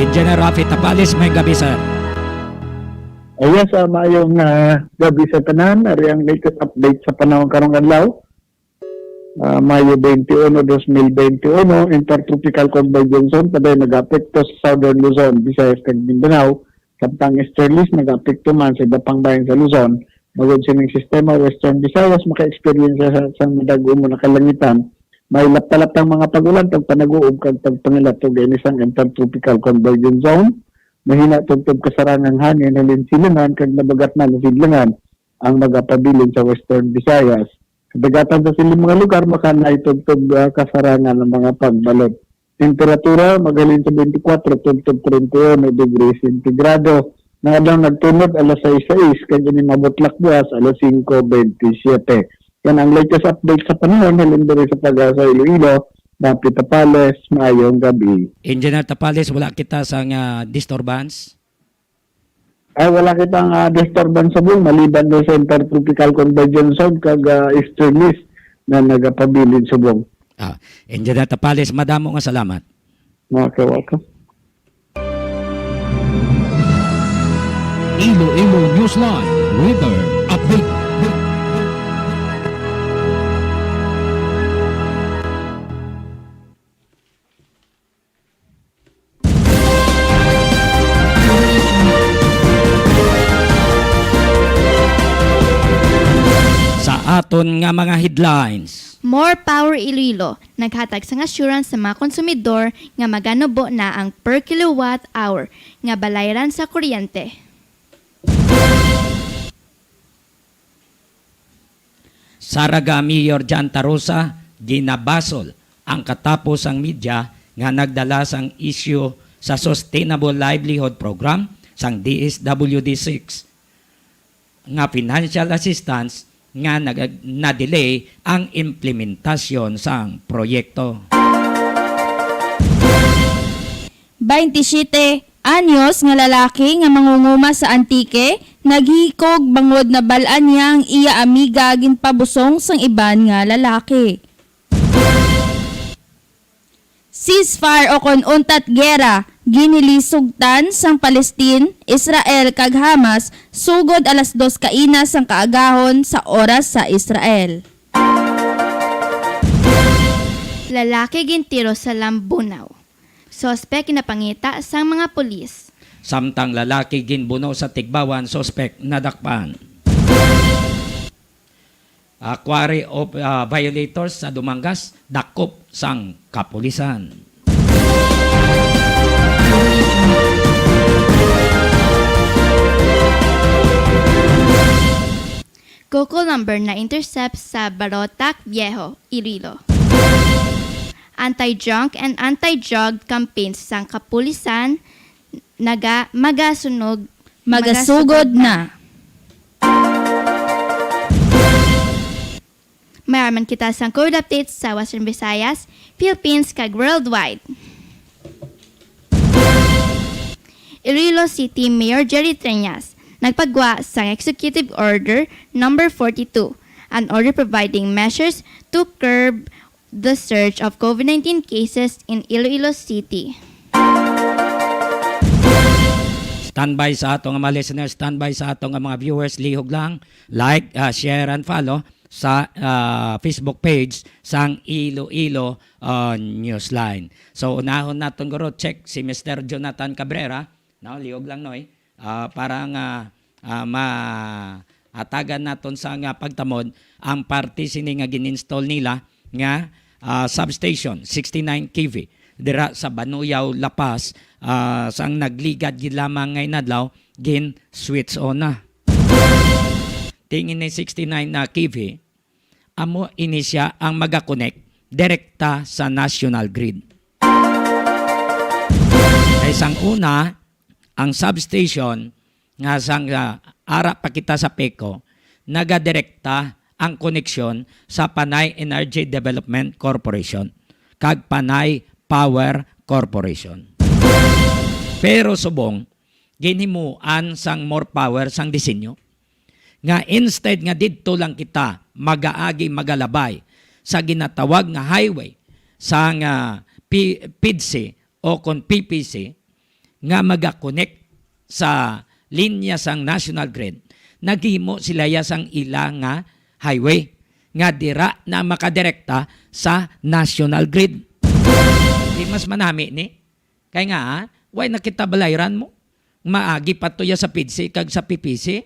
Engineer Rafi Tapales, may gabi sir. Yes, maayong gabi sa tanan. Ari ang latest update sa panahon karong adlaw. Mayo 21, 2021, Intertropical Convergence Zone paday nag-apekto sa Southern Luzon, Visayas kag Mindanao. Samtang easterlies nag-apekto man sa dapang bayan sa Luzon. Magod sining sistema Western Visayas maka-experience sa madago mo na kalangitan. May laptalaptang mga pagulan pag panaguob kag pagpangilatog ini sang Intertropical Convergence Zone. Mahina tugtog kasarangang hangin halin silangan kag nabagat na sidlangan ang magapabilin sa Western Visayas. Kadagatan sa siling mga lugar makanay tugtog kasarangan ng mga pagbalot. Temperatura magalin sa 24 tugtog 31 degrees sentigrado. Na daw nagtunod alas 6:06 kag ini mabutlak buwas alas 5:27. Yan ang latest update sa panahon halin diri sa Pag-asa Iloilo. Rafi Tapales, maayong gabi. Engineer Tapales, wala kita sa disturbance? Ay, wala kitang disturbance sa buong maliban do sa Intertropical Convergence Zone kag easterlies na nagapabilin sa buong. Engineer Tapales, madamo nga salamat. Okay, welcome. Iloilo Newsline Weather Update. Aton nga mga headlines. More Power Iloilo, naghatag sang assurance sa mga konsumidor nga maganubo na ang per kilowatt hour nga balayran sa kuryente. Saraga Mayor Jan Tarosa, ginabasol ang katapos ang media nga nagdala sang issue sa Sustainable Livelihood Program sang DSWD6 nga financial assistance nga na-delay ang implementasyon sang proyekto. 27 anyos nga lalaki nga mangunguma sa Antique, naghikog bangod na balaan niya ang iya amiga ginpabusong sang iban nga lalaki. Ceasefire o kon untat gera, ginilisugtan sang Palestine, Israel kag Hamas sugod alas 2 kaina sang kaagahon sa oras sa Israel. Lalaki gintiro sa Lambunaw. Sospek napangita sang mga pulis. Samtang lalaki ginbuno sa Tigbawan, sospek nadakpan. Quarry of violators sa Dumangas, dakop sang kapulisan. Coco number na intercept sa Barotac Viejo, Iloilo. Anti-junk and anti-drug campaigns sang kapulisan magasugod na. Mayroon kita sang code updates sa Western Visayas, Philippines kag worldwide. Iloilo City Mayor Jerry Treñas nagpagwa sang Executive Order number 42, an order providing measures to curb the surge of COVID-19 cases in Iloilo City. Standby sa atong mga listeners, standby sa atong mga viewers, lihog lang, like, share and follow sa Facebook page sang Iloilo Newsline. So unahon naton guro check si Mr. Jonathan Cabrera, no, lihog lang noy, para nga maatagan naton sa nga pagtamod ang party sini nga gininstall nila nga substation 69 kV dira sa Banuyaw, Lapas, sang nagligad gid lamang ngay nadlaw gin switch on na. Tingin ni 69 na kV, amo inisya ang magakonek direkta sa national grid. Kay sang una, ang substation nga sang ara pa kita sa PECO, nagadirekta ang koneksyon sa Panay Energy Development Corporation kag Panay Power Corporation. Pero subong, ginimuan sang more power sang disenyo nga instead nga didto lang kita magaagi magalabay sa ginatawag nga highway sa nga PIDC o kon PPC, nga magakonek sa linya sang national grid, naghimo sila ya sang ila nga highway nga dira na makadirekta sa national grid. Di mas manami ni. Kaya nga, why nakita balayran mo? Maagi pa to ya sa PIDC kag sa PPC,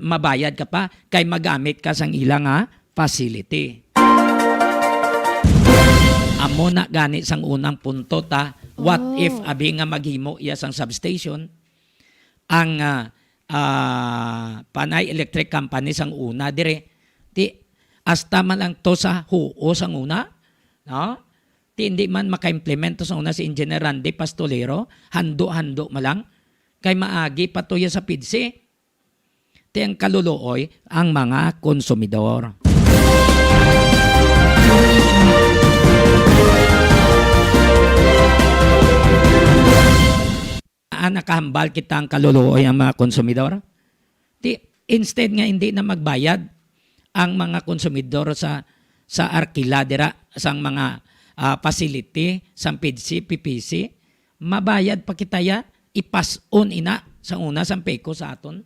mabayad ka pa kay magamit ka sang ila nga facility. Amo na gani sang unang punto ta, what if abi nga maghimo iya sang substation, ang Panay Electric Company sang una dire, ti hasta man lang to sa huo sang una, no? Ti hindi man maka-implement to sa una si Engineer Randy Pastolero, hando-hando malang, kay maagi pa to ya sa PIDC. Ti ang kaluluoy ang mga konsumidor. Nakahambal kita ang kaluluoy ang mga konsumidor. Instead nga hindi na magbayad ang mga konsumidor sa arkiladera sang mga facility, sang PIDC, PPC, mabayad pa kita ya, ipas-on ina sa una sang PECO sa aton.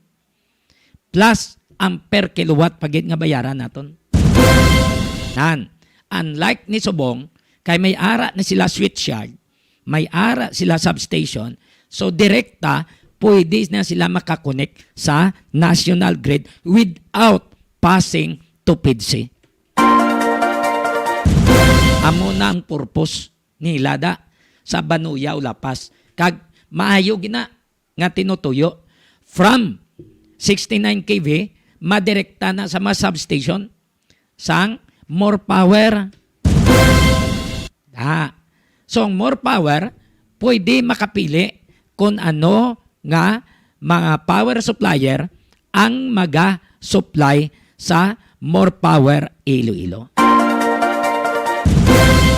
Plus, ang per kilowatt pagit nga bayaran naton. Unlike ni Subong, kay may ara na sila switchyard, may ara sila substation, so direkta, pwede na sila makakonect sa national grid without passing to PIDC. Amo na ang purpose ni Lada sa Banuya o Lapas. Kag maayo gina nga tinutuyo from 69 kV madirekta na sa mga substation sang more power. So ang more power pwede makapili kung ano nga mga power supplier ang maga-supply sa more power Iloilo.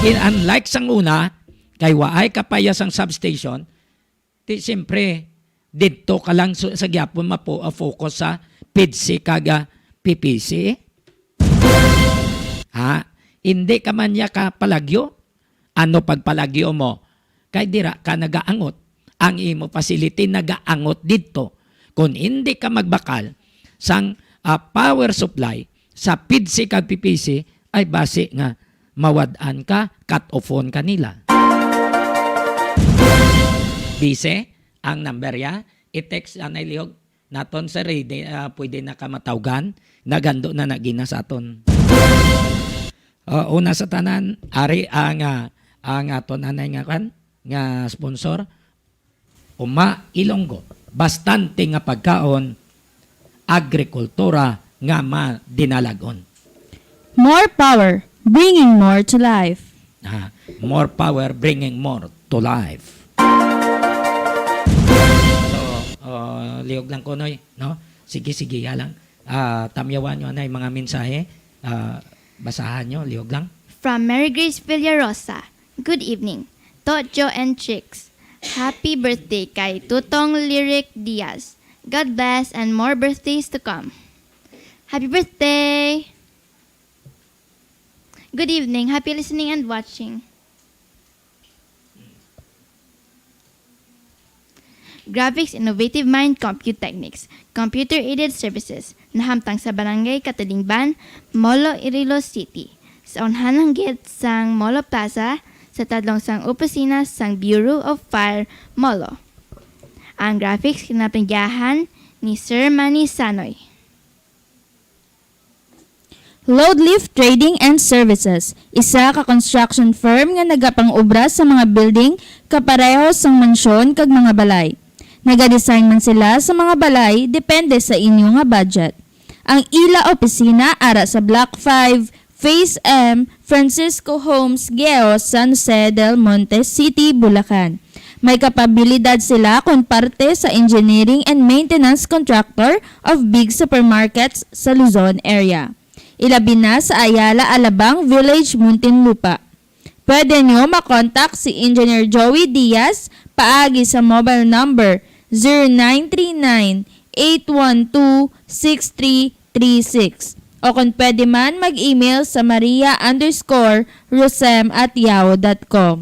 Unlike sang una, kay waay kapayas ang substation, siyempre, dito ka lang sa gyapon focus sa PIDC kaga PPC. Hindi ka man niya kapalagyo. Ano pagpalagyo mo? Kay dira ka nagaangot. Ang imo facility nagaangot dito. Kung hindi ka magbakal sang power supply sa PIDC kag PPC, ay base nga mawadaan ka, cut-off-on ka nila. Bise, ang number ya, i-text anay lihog naton sa ready, pwede na ka matawgan, nagando na nagina sa aton. Una sa tanan, ari ang aton anay nga kan, nga sponsor, Uma Ilonggo, bastante nga pagkaon, agrikultura nga madinalagon. More power, bringing more to life. More power, bringing more to life. So, liog lang ko noy, no? Sige, ya lang. Tamyawan nyo na yung mga mensahe. Basahan nyo, liog lang. From Mary Grace Villarosa, good evening. Tojo and Chicks, happy birthday kay Tutong Lyric Diaz. God bless and more birthdays to come. Happy birthday! Good evening. Happy listening and watching. Graphics Innovative Mind Compute Techniques, Computer-Aided Services, nahamtang sa Barangay Katalingban, Molo, Iloilo City. Sa unhanang gate sang Molo Plaza, sa tadlong sang opisina sang Bureau of Fire, Molo. Ang graphics kinapangyahan ni Sir Manny Sanoy. Load Lift Trading and Services, isa ka construction firm nga nagapang-obra sa mga building kapareho sang mansyon kag mga balay. Nagadesign man sila sa mga balay depende sa inyo nga budget. Ang ila opisina ara sa Block 5, Phase M, Francisco Homes, Geo, San Jose del Monte City, Bulacan. May kapabilidad sila kung parte sa engineering and maintenance contractor of big supermarkets sa Luzon area. Ilabi na sa Ayala, Alabang Village, Muntinlupa. Pwede nyo makontak si Engineer Joey Diaz paagi sa mobile number 0939-812-6336 o kung pwede man mag-email sa maria_rosem@yahoo.com.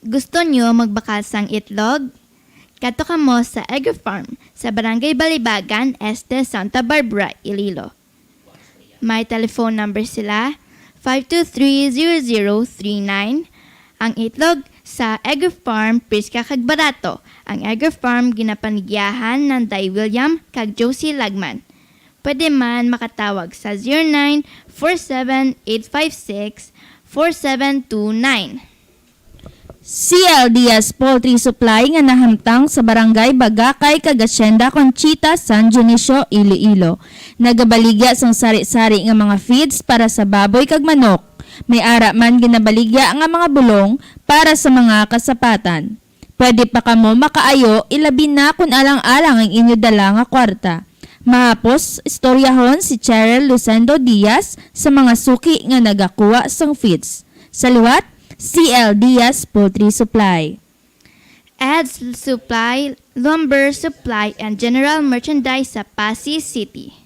Gusto nyo magbakal sang itlog? Kato ka mo sa Egg Farm sa Barangay Balibagan, Este, Santa Barbara, Iloilo. May telephone number sila 523-0039. Ang itlog sa Egg Farm, priska kag barato. Ang Egg Farm ginapanigyahan ng Day William kag Josie Lagman. Pwede man makatawag sa 0947-856-4729. CL Diaz Poultry Supply nga nahamtang sa Barangay Bagakay, kag Hacienda Conchita, San Dionisio, Iloilo. Nagabaligya sang sari-sari nga mga feeds para sa baboy kag manok. May ara man ginabaligya nga mga bulong para sa mga kasapatan. Pwede pa kamo makaayo, ilabi na kung alang-alang ang inyo dala nga kwarta. Mahapos, istoryahon si Cheryl Lucendo Diaz sa mga suki nga nagakuha sang feeds. Sa liwat, CL Diaz Poultry Supply. Ads Supply, Lumber Supply, and General Merchandise sa Pasig City.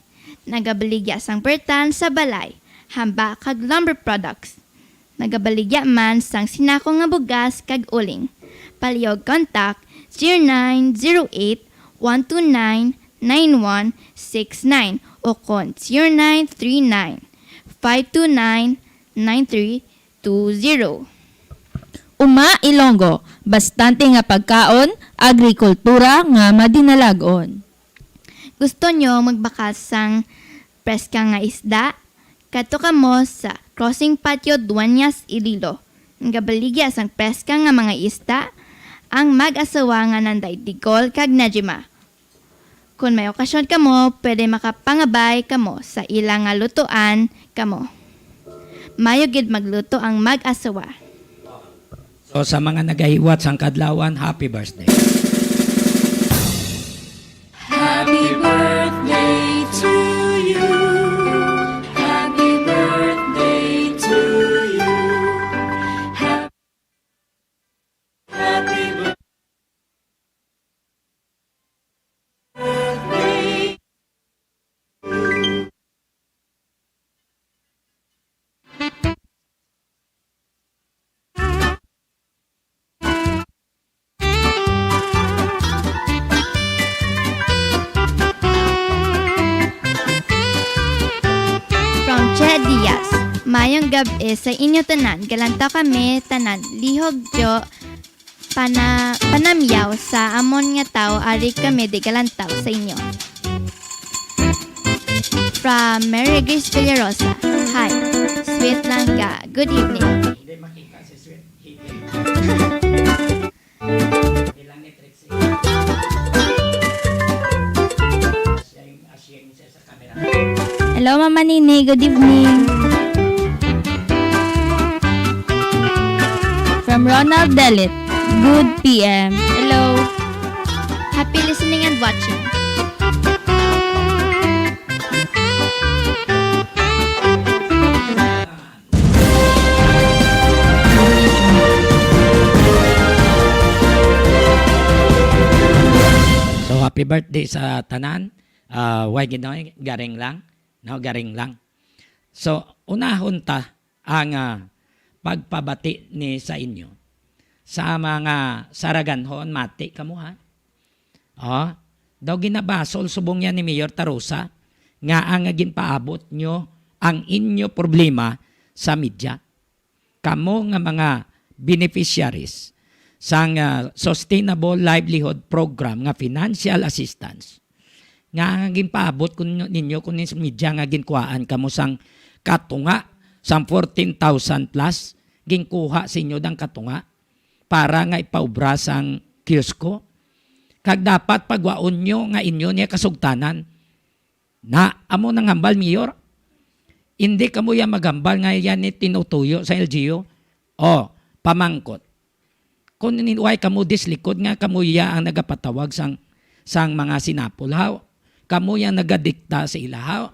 Nagabaligya sang pertan sa balay, hamba kag lumber products. Nagabaligya man sang sinako nga bugas kag uling. Palihog contact 0908-129-9169 o kon 0939-529-9320. Uma Ilonggo, bastante nga pagkaon, agrikultura nga madinalagon. Gusto nyo magbakal sang preska nga isda? Kato ka mo sa Crossing Patio Dueñas, Iloilo. Ngabaligya sang preska nga mga isda, ang mag-asawa nga nanday Digol kag Najima. Kung may okasyon kamo, pwede makapangabay kamo sa ilang nga lutuan kamo. Mayo gid magluto ang mag-asawa. So sa mga nagahiwat sang kadlawan, happy birthday. Happy birthday to you. Happy birthday to you. Happy birthday. From Che Diaz, mayong gabi sa inyo tanan, galantaw kami tanan, lihog jo, panamyaw sa amon nga tao, ari kami di galantaw sa inyo. From Mary Grace Villarosa, hi, sweet lang ka, good evening. Hindi makita si Sweet. Ilang ni Trixie. Asyeng siya sa camera. Hello Mama Nini, good evening. From Ronald Delit, good PM. Hello. Happy listening and watching. So happy birthday sa tanan. Why ginoy garing lang, no garing lang. So unahon ta ang pagpabati ni sa inyo sa mga saraganhon mati kamo ha. Oh, daw ginabasol subong yan ni Mayor Tarosa nga ang ginpaabot nyo ang inyo problema sa media. Kamo nga mga beneficiaries sang Sustainable Livelihood Program nga financial assistance nga ginpaabot kun ninyo kun sa media nga ginkuhaan kamo sang katunga sang 14,000 plus ginkuha sa inyo dang katunga para nga ipaubra sang kiosko. Kag dapat pagwaon nyo nga inyo niya kasugtanan na amo nang hambal Mayor. Hindi kamo yan maghambal nga yan ni tinutuyo sa LGU. O, pamangkot. Kung ninuway kamo dislikod nga kamo ya ang nagapatawag sang mga sinapol. How? Kamo yang nagadikta sa ilahaw.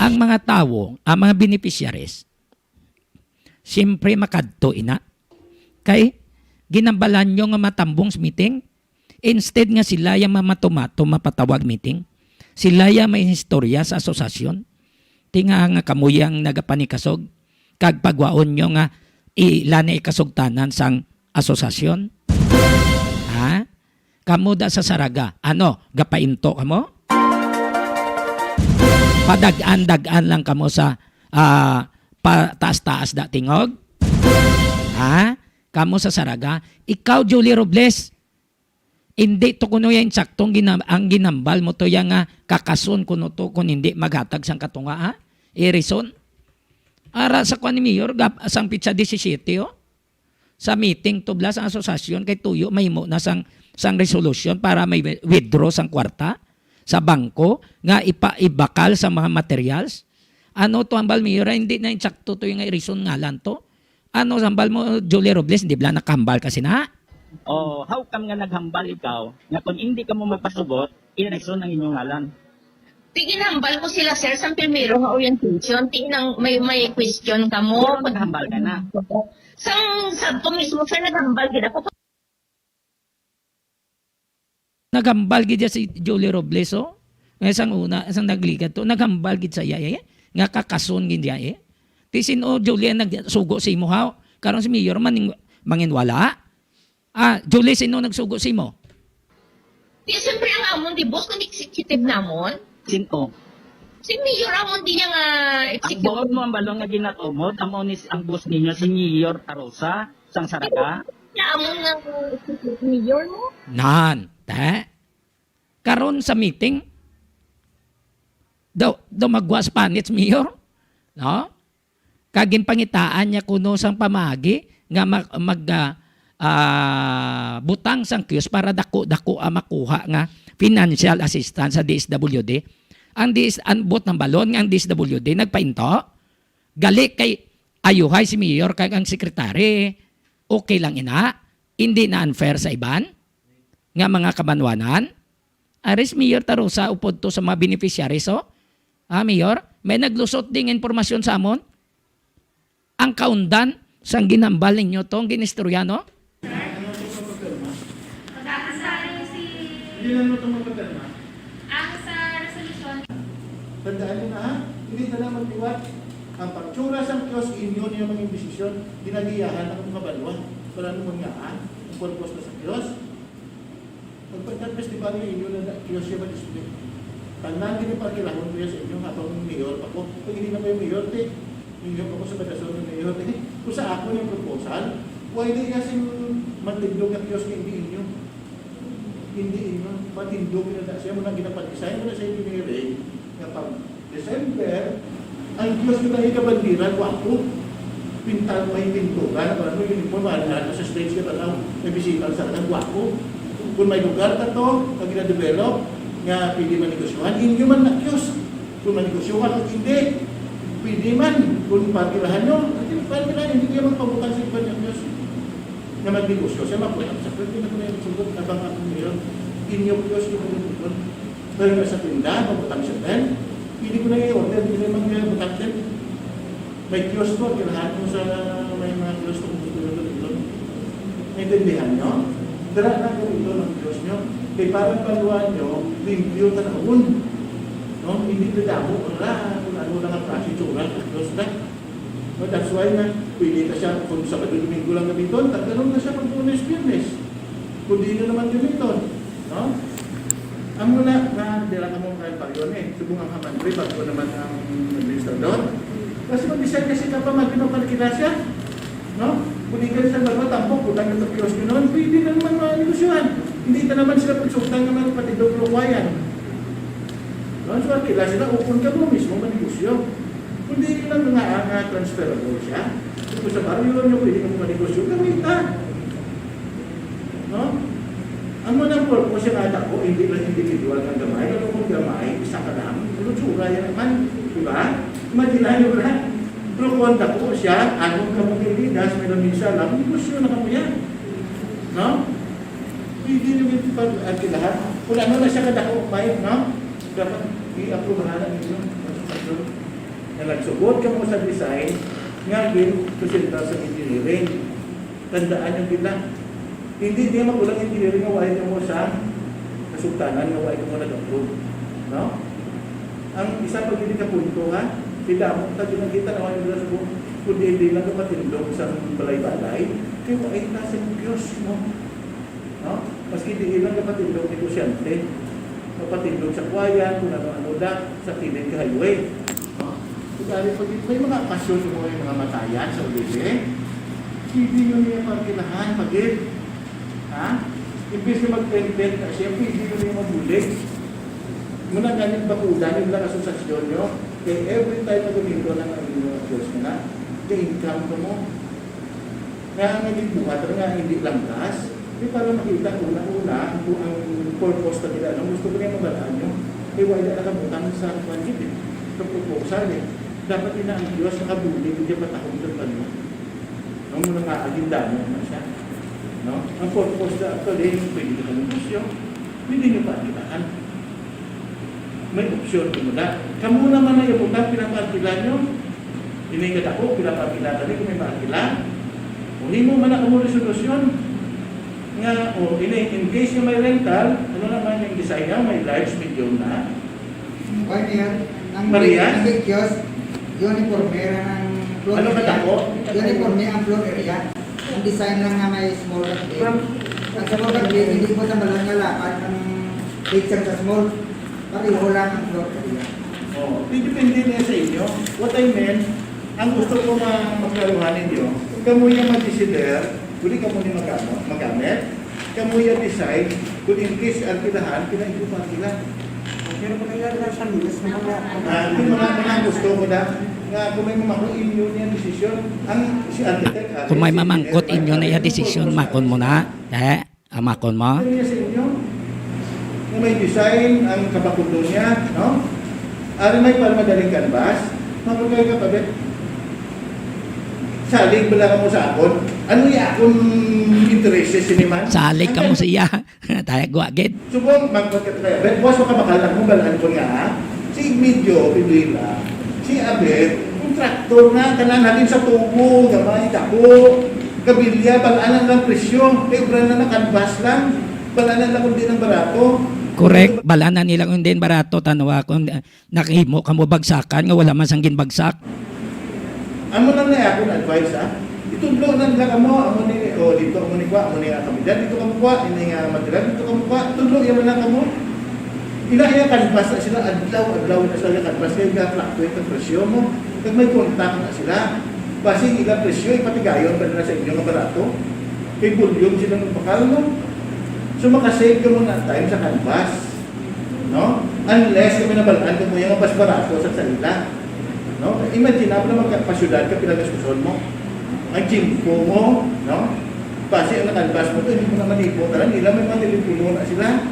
Ang mga tao, ang mga beneficiaries, siyempre makadto ina. Kay ginambalan nyo nga matambong sa meeting, instead nga sila yung mamatumato mapatawag meeting, Sila ya may istorya sa asosasyon. Tinga nga kamuyang nagapanikasog. Kag pagwaon nyo nga ilan na ikasugtanan sang asosasyon. Ha? Kamu da sa Saraga. Ano? Gapainto kamo? Padagaan-dagaan lang kamo sa taas-taas da tingog? Ha? Kamu sa Saraga? Ikaw, Julie Robles, hindi to kuno yan saktong ang ginambal mo to yang kakason kuno to kung hindi maghatag sang katunga ha? Irison? Ara sa kwan ni Mayor, sang pizza 17 oh? Sa meeting to bla sa asosasyon kay Tuyo, mahimo na sang resolution para may withdraw sang kwarta sa bangko nga ibakal sa mga materials. Ano to ambal Mayor, hindi na insakto to yung irison ngalan to. Ano sambal mo Julie Robles, hindi bla nakambal kasi na. Oh, how come nga naghambal ikaw nga kung hindi ka mo magpasugot, ireson ang inyong ngalan? Tiginambal ko sila, sir, sa primero nga orientation. Tinang may question ka mo. Puro naghambal ka na. Sa to mismo, sir, naghambal kita ko. Naghambal gid si Julie Robles oh. Nga sang una, sang nagligat to, naghambal gid sa yaya nga kakason gid yaya. Tisin o Julie nagsugo si mo ha. Karon si Mayor manginwala. Julie, sino nagsugo si mo? Di, siyempre ang amon, di boss, kung executive namon. Sino? Si Mayor amon, di niya nga Ang executive. buod mo ang balong nga ginatumod, ang boss ninyo si Mayor Tarosa, sang Saraga. Na amon nga executive Mayor mo. Nan, karon sa meeting daw magwas panits Mayor, no? Kagin pangitaan niya kuno sang pamagi nga butang sang kiyos para dako makuha nga financial assistance sa DSWD. Ang bot ng balon nga ang DSWD nagpainto. Gali kay ayuhay si Mayor kay ang sekretary. Okay lang ina. Hindi na unfair sa iban nga mga kabanwanan. Aris Mayor Tarosa upod to sa mga beneficiaries so. Mayor, may naglusot ding impormasyon sa amon. Ang kaundan sang ginambal ninyo to, ang ginistorya, Hindi na ito magpapirma. Ang sa resolution, Tandaan nyo na ha, hindi na naman tiwat. Ang pagtsura sa kiosk, inyo niya maging desisyon, ginagayahan ang mga balwa. Wala nung mangyaan, ang purpose na sa kiosk. Pagpagkat-festival niyo, inyo na kiosk siya mag-display. Tandaan din yung parkilahon ko sa inyo, habang mayor pa po. Pag hindi na may mayor, inyo pa po sa badasyon ng mayor. Kung sa ako yung proposal, why di kasing matindog na kiosk hindi inyo? Hindi inyo, matindog na siya mo na ginapag-design mo na sa engineering na pag December, ang kiosk na ikabandira, wapo. Pintal mo yung pintugan, para mo yung uniform, na sa stage ka tanaw, may bisita sa wapo. Kung may lugar ka to, pag gina-develop, nga pwede manegosyohan, inyo man na kiosk. Kung manegosyohan o hindi, pwede man. Kung parkilahan nyo, parkilahan, hindi kayo magpabutan sa iba ng kiosk. Na magnegosyo, siya mapunan sa pwede na ko na yung sugot, abang ako ngayon, inyo kiosk yung magbutang. Pero na sa tinda, mabutang siya din, pwede ko na i-order, hindi naman nga butang din. May kiosk to, kilahan mo sa may mga kiosk kung gusto nyo dito. Naintindihan nyo? Dara na ko ito ng kiosk nyo. Kaya parang paluan nyo, review tanawon. No? Hindi na damo, wala. Kung ano lang ang klase tsura, kiosk na. No, that's why na, pwede na siya, kung Sabado Domingo lang gamiton, tagkaroon na siya pag Lunes, Biyernes. Kung di na naman gamiton. No? Ang muna, dila ka mong kayo pa yun subong ang hamandri, bago naman ang administrador. Kasi mag-decide kasi ka pa mag-pinapalkila siya. No? Kung di ka sa bago, tampok, utang na kiosk nyo naman, pwede na naman mga negosyohan. Hindi na naman sila pagsuktan naman pati doklowayan. No? So, kila sila, upon ka mo mismo manegosyo. Kung di lang nga transferable siya, kung sa baryo nyo pwede kang manegosyo, gawin ka. No? Ang mga purpose yung anak ko, hindi lang individual ng gamay. Ano kung gamay, isa ka lang, ano tsura yan naman. Diba? Imagine nyo na. Pero kung ko siya, anong kamagilidas, may namin siya lang, negosyo na kamo yan. No? Hindi nyo yung pag-agilahan. Kung ano na siya kadako, may, no? Dapat i-approvahan ninyo. Na nagsugod ka mo sa design, nga din, presenta sa engineering. Tandaan yung bilang. Hindi niya magulang engineering nga wahid mo sa kasultanan nga wahid mo nag-approve. No? Ang isa pag hindi ka punto ha, sila mo tayo nakita naman yung sa buong kundi hindi lang kapatindog sa balay-balay, kaya ay nasa yung Diyos mo. No? Maski hindi lang kapatindog negosyante, kapatindog sa kwayan, kung ano-ano lang, sa kilid ka highway. No? Kaya pag may mga okasyon mo yung mga matayan sa ulitin, hindi nyo niya pagkilahan, pagid. Ha? Imbis na mag-invent na siya, hindi nyo niya mabulig. Muna ganyan bakulan, yung lang asosasyon nyo, kaya every time na gumito ng inyong Diyos na, kaya income ko mo. Kaya nga hindi buhat, nga hindi langkas, para makita una-una kung ang purpose na nila, gusto ko niya mabalaan nyo, kaya wala nakamutan sa kwanjit sa proposal Dapat ina ang Diyos nakabulig, hindi patahong ng kanyo. Ang muna nga aginda mo na siya. No? Ang purpose na ito, pwede ka ng misyon, hindi nyo pa akitaan. May opsyon kumula. Kamu naman na yung utang pinapakila nyo. Iningkat ako, pinapakila tadi kung may pakila. O hindi mo man na kamu resolusyon. Nga, in case yung may rental, ano naman yung design niya, may large medium na. Pwede yan. Ang Maria? Ang kios, uniformera ng floor Ano ka tako? Uniforme ang floor area. Ang design lang na may small backplate. Ang small backplate, hindi po sa malang nalapan ang picture sa small. Pareho lang ang floor area. Depende na sa inyo. What I meant, ang gusto ko magkaruhan ninyo, kamu yung mag-desider, kung ka muna magamit, kamu yung decide, kung in case arkilahan, pinaikupan sila. Pero kung nangyari sa minas na Hindi mga gusto ko na, nga kung may mamakot inyo niya desisyon, ang si architect, Kung may mamangkot inyo na yung desisyon, makon mo na. Amakon mo. ano niya sa inyo? Kung may design, ang kapakulo niya, no? Ari may para madaling canvas, magkakay ka pa, bet? Salig bala ka mo sa akon. Ano yung akon interest siniman? Salig ka mo siya. Tayo guwagid. Subong, magpagkat kayo. Bet, boss, makabakalak mo balaan ko nga, ha? Si Medyo, Piduila, si Abet, kontraktor nga, kanan natin sa tubo, gamay, dako, kabilya, balaan lang presyo, kaya brand na canvas lang, balaan lang kung di ng barato. Correct. Bala na nilang hindi barato. Tanawa ko, nakihimo ka mo bagsakan nga wala man sanggin bagsak. Amo lang na ako na advice ha. Itudlo nang ka mo, amo ni dito amo ni kwa, amo ni kamidan dito kamo kwa, ini nga material dito kamo kwa, tudlo ya man kamo. Ila ya canvas na sila adlaw na sila canvas kay ga fluctuate ang presyo mo. Kag may contact na sila. Basi ila presyo ipatigayon pa na sa inyo nga barato. Kay volume sila ng bakal mo. So makasave ka mo na time sa canvas. No? Unless kami nabalaan ko mo yung mas barato sa salila. No? Imagine na magpasyudad ka pinag-diskusyon mo. Ang gympo mo, no? Base ang nakalbas mo to, hindi mo naman ipo. Talang nila may mga telepono na sila.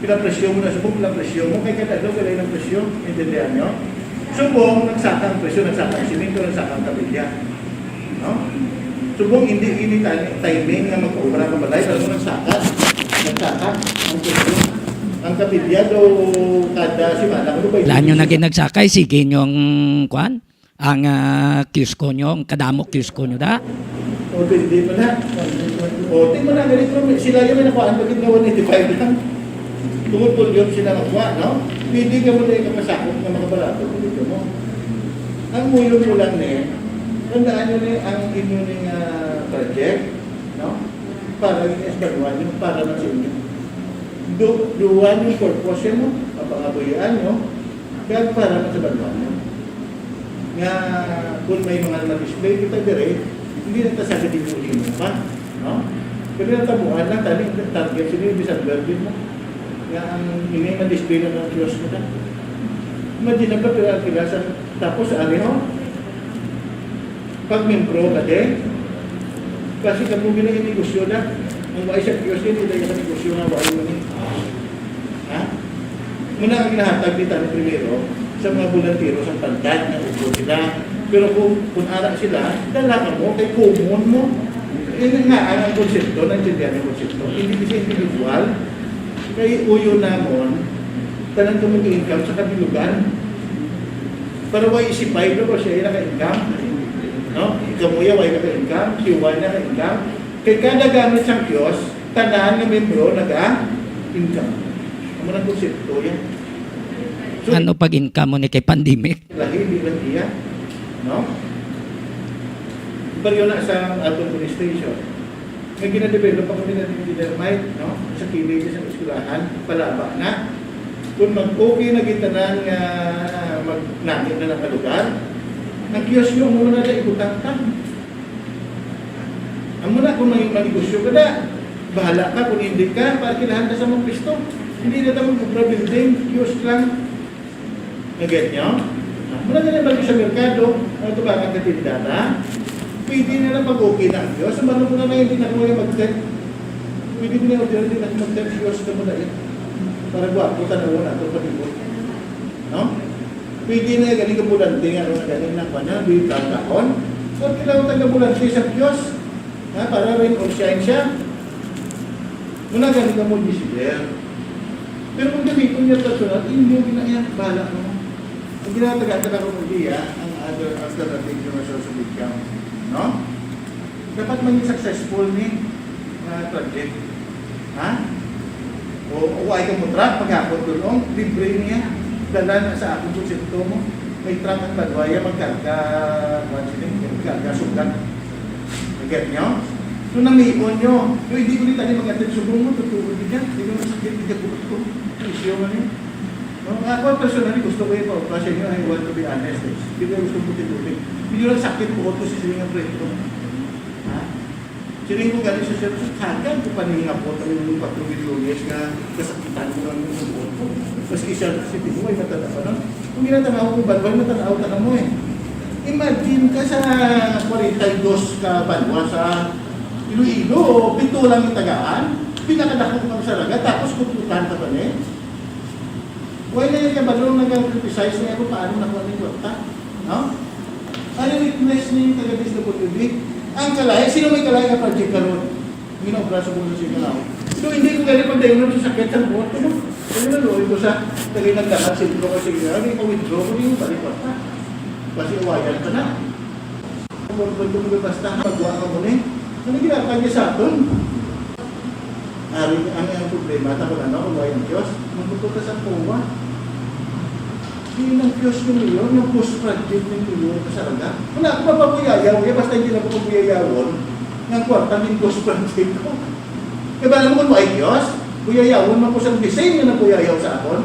Pinapresyo mo na subong, pinapresyo mo. Kaya katalo, kaya ng presyo. Intindihan nyo? Subong, nagsaka ang presyo, nagsaka ang simento, nagsaka ang kabilya. No? Subong, hindi timing nga magpaubara ka balay, pero nagsaka ang presyo. Ang kabilya do kada simana ko ba? Wala nyo na ginagsakay, sige nyo ang kwan. Ang kiusko nyo, ang kadamok kiusko nyo da. O, hindi mo na. O, di mo na ganito. Sila yung may nakuhaan, bakit nga 185 lang? Tungkol yun sila nakuha, no? Hindi ka mo na yung kapasakot ng mga barato. Dito mo. Ang mulong mo lang tandaan nyo na ang inyong project, no? Para yung espanuan nyo, para na sa inyo. Duwan yung purpose mo, mapangabuyan nyo, kaya para na sa banuan nyo. Nga kung may mga na-display kita dire, hindi na tasagad yung mo pa. No? Pero natabuhan lang, target sila yung December din mo. Nga ang hindi na-display na ng Diyos mo na. Imagine na ba pila-pilasan, tapos ano ho? Pag membro ka din, kasi kami binigay-negosyo na, ang mga isang Diyos din, hindi na negosyo na wala mo ni. Ha? Muna ang ginahatag dito ni primero, sa mga volunteero sa pantad na upo sila. Pero kung ara sila, dala ka mo, kay common mo. Yun nga ang konsepto, nandiyan yung konsepto. Hindi kasi individual. Kaya uyo namon, talang ka mag-income sa kabilugan. Para why isipay na ba siya naka-income? No? Ikaw mo yan, why naka-income? Siwa na naka-income. Kaya kada gamit sa kiosk, tandaan ng membro naka-income. Ang mga konsepto yan. Ano pag income mo ni kay pandemic? Lagi, hindi lang iya. No? Pero yun na sa ating police station. May gina-develop ako nila ng dynamite, no? Sa kilid sa eskulahan, palaba na. Kung mag-okay na gitanan nga mag-nangin na ng kalugar, ang kiosk yung muna na ikutang-tang. Ang muna kung may manegosyo ka na, bahala ka kung hindi ka, para kilahan ka sa mga pisto. Hindi na tayo mag-building, kiosk lang. Nag-get nyo? Muna ka na balik sa merkado, ang tubakan ka tindara, pwede na lang pag-okay na ang kiosk. Ang mo na hindi na kaya mag-tech. Pwede mo na hindi na mag-tech kiosk ka muna yan. Para guwapo, tanawa na ito pag-ibot. No? Pwede na galing kabulante, ano na galing na pa na, bigit ang kahon. So, kailangan taga-bulante sa kiosk. Para rin or shine siya. Muna galing ka mo visible. Pero kung gamitin niya personal, hindi yung ginaya, bahala mo. Kung ginataga-taga ko muli, ang other alternative yung social income. No? Dapat maging successful ni project. Ha? O ay ka mo truck, pag-akot doon, libre niya. Dala na sa akong konsepto mo. May truck at badwaya, magkarga sugat. Get nyo? So namion nyo. Yung hindi ko rin tayo mag-attend subong mo, tutulog din yan. Hindi ko masakit, hindi ka bulot ko. Isyo man yun. No? Ako personally, gusto ko yung kasi nyo, I want to be honest. Hindi ko gusto ko tutulog. Hindi lang sakit po ito si siling ang preto. Ha? Siling ko galing sa service, kagan ko paninga po ito yung 4 milyones nga kasakitan ko lang yung support ko. Maski siya, si Timo ay matanda pa nun. Kung ginatanaw ko balbal, matanaw ka na mo eh. Imagine ka sa 42 ka banwa sa Iloilo, pito lang yung tagaan, pinakadako ka sa raga, tapos kututan ka pa niya. Why na yung kabalong nag-criticize niya kung paano nakuha ng kwarta? No? Ano yung weakness niya yung taga-DSWD? Ang kalay, sino may kalay ka project ka ron? Ginobra sa kung siya kalaw. So hindi ko galing pag dayon sa sakit sa buhat ko. Kaya naluwi ko sa tagay ng lahat, sintro ko sige, ano yung pa-withdraw ko yung balik kwarta. Kasi uwayan ka na. Kung basta magwa ka mo na eh. Ano ginagawa niya sa atin? Ang problema, tapos ano, uwayan Diyos, magbuto ka sa puwa. Hindi ng Diyos yung yun, yung post-project ng yun sa raga. Wala ako mapapuyayaw, basta hindi na ko pupuyayawon, ng kwarta ng post-project ko. Kaya ba naman kung may Diyos, puyayawon man po sa design na puyayaw sa akin.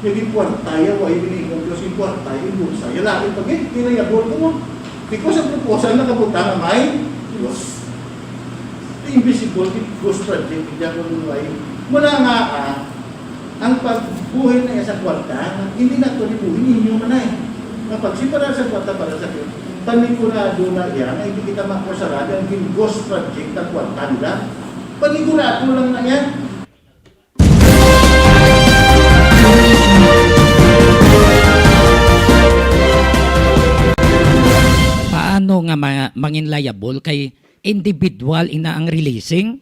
Yung kwartaya, ay binigong Diyos yung kwartaya, yung bulsa. Yung laki pag kinayabot ko mo. Because ang proposal na kapunta na may Diyos. The invisible, the ghost project, hindi ako nulay. Mula nga ang pagbuhay na sa kwarta, hindi na ito libuhin, ninyo man ay. Ang pagsipara sa kwarta para sa Diyos, panigurado na yan, ay hindi kita makasarada ang ghost project ng kwarta nila. Panigurado lang na yan. Paano nga mangin liable kay individual ina ang releasing?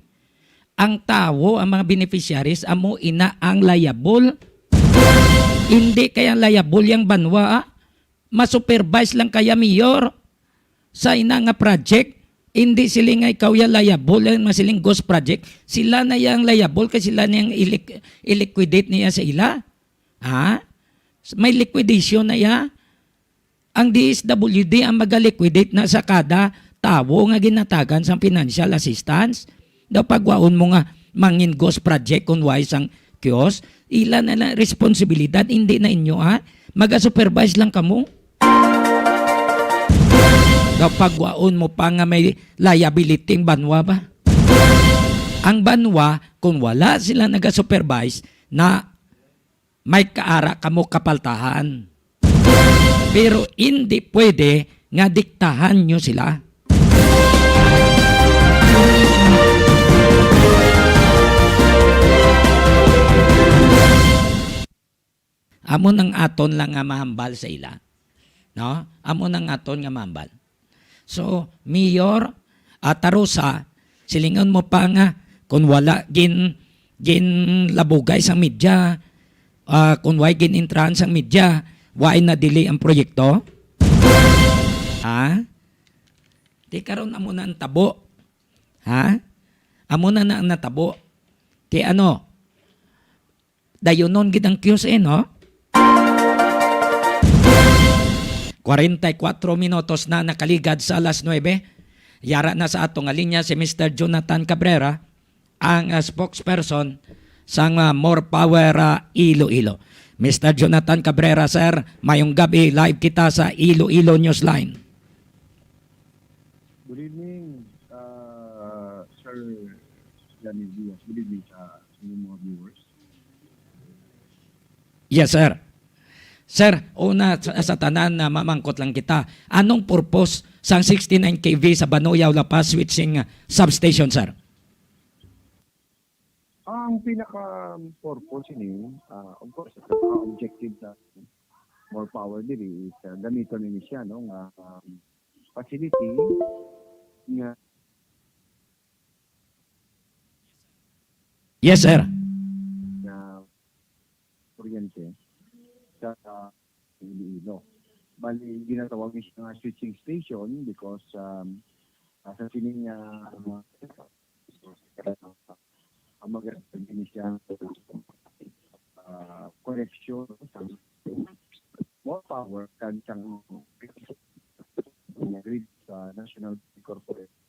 Ang tao, ang mga beneficiaries, amo ina ang liable. Hindi kaya liable yung banwa. Masupervise lang kaya mayor sa ina nga project. Hindi sila nga ikaw yung liable, yung masiling ghost project. Sila na yung liable kasi sila na yung iliquidate niya sa ila. Ha? May liquidation na ya. Ang DSWD ang mag-liquidate na sa kada tao nga ginatagan sa financial assistance. Daw pagwaon mo nga mangin ghost project kung wise ang kiosk, ilan na lang responsibilidad, hindi na inyo ha. Mag-supervise lang kamo. Daw pagwaon mo pa nga may liability ang banwa ba? Ang banwa, kung wala sila nag-supervise na may kaara kamo kapaltahan. Pero hindi pwede nga diktahan nyo sila. Amo nang aton lang nga mahambal sa ila. No? Amo nang aton nga mahambal. So, Mayor Tarosa, silingon mo pa nga kung wala gin labugay sa media, kung wala gin entrance ang media, why na delay ang proyekto? Ha? Di karon amo na ang tabo. Ha? Amo na ang natabo. Kaya ano? Dayonon gid ang QC, no? 44 minutos na nakaligad sa alas 9. Yara na sa atong linya si Mr. Jonathan Cabrera, ang spokesperson sa More Power Iloilo. Mr. Jonathan Cabrera, sir, mayong gabi, live kita sa Iloilo Newsline. Good evening, Sir Janil Diaz. Good evening sa inyong mga viewers. Yes, sir. Sir, una sa tanan na mamangkot lang kita. Anong purpose sang 69 kV sa Banuyaw La Paz switching substation, sir? Ang pinaka-purpose ini, of course, objective sa More Power diri is gamiton ini siya, no, nga facility nga Yes, sir. na kuryente sa Iloilo. Bali, ginatawag niya siya nga switching station because sa sining ang mag-record din siya connection sa more power kan sang grid sa National Grid Corporation.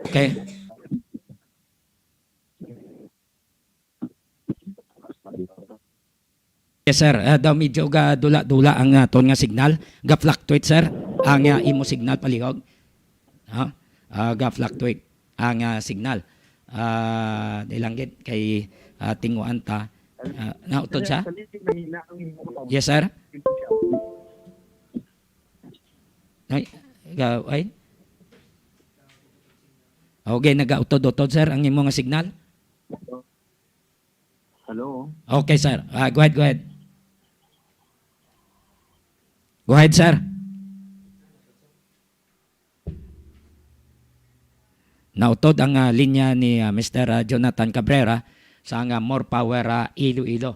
Okay. Yes, sir. Daw medyo ga dula-dula ang ton nga signal. Ga-fluctuate, sir. Ang imo signal palihog. Ga-fluctuate ang signal. Dilangit kay tinguan ta. Nautod siya? Yes, sir. Ay, ay. Okay, nagautod-utod, sir, ang imo nga signal. Hello? Okay, sir. Go ahead, go ahead. Go ahead, sir. Nautod ang linya ni Mr. Jonathan Cabrera sa More Power Iloilo.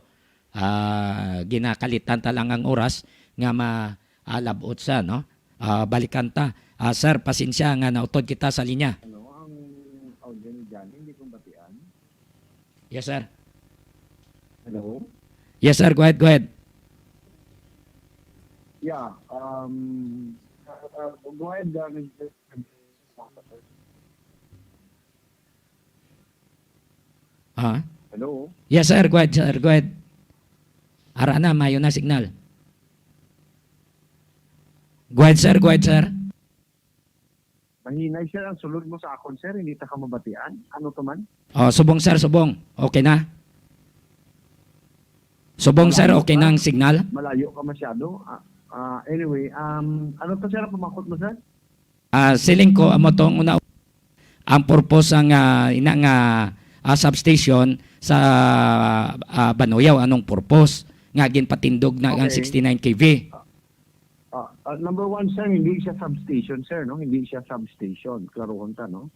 Ginakalitan ta lang ang oras nga maalabot sa, no? Balikan ta. Sir, pasensya nga nautod kita sa linya. Ano ang audio ni Jan? Hindi kong batian. Yes, sir. Hello? Yes, sir. Go ahead, go ahead. Yeah. Go ahead. Hello? Yes, sir. Go ahead, sir. Go ahead. Ara na, mayo na signal. Go ahead, sir. Go ahead, sir. Mahinay sir ang sulod mo sa akon sir, hindi ta ka mabatian. Ano to man? Subong, sir. Subong. Okay na? Subong, sir. Okay na ang signal? Malayo ka masyado. Anyway, ano to sir ang pamakot mo sir? Siling ko, amo tong una. Ang purpose ang inang substation sa Banuyaw. Anong purpose? Nga ginpatindog na ang Okay. 69 kV. Number one sir, hindi siya substation sir, no? Hindi siya substation. Klarohon ta, no?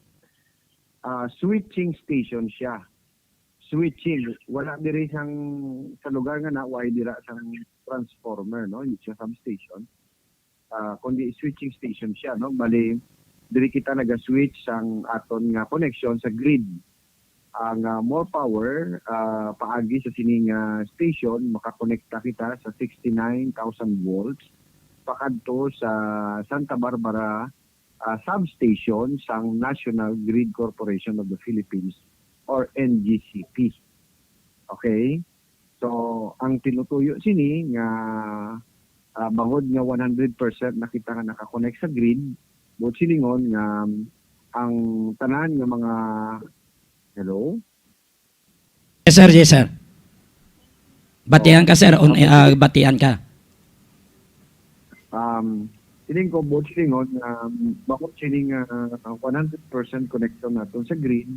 Switching station siya. Switching. Wala diri sang sa lugar nga na why dira sang transformer, no? Hindi siya substation. Kundi switching station siya, no? Bali diri kita naga-switch sang aton nga connection sa grid. Ang more power paagi sa sining station makakonekta kita sa 69,000 volts pakadto sa Santa Barbara substation sang National Grid Corporation of the Philippines or NGCP. Okay? So, ang tinutuyo sini nga bangod nga 100% nakita nga nakakonect sa grid, but siningon nga ang tanan nga mga hello? Yes, sir. Yes, sir. Batian ka, sir. Batian ka. Sining ko both singon bakit sining 100% connection naton sa grid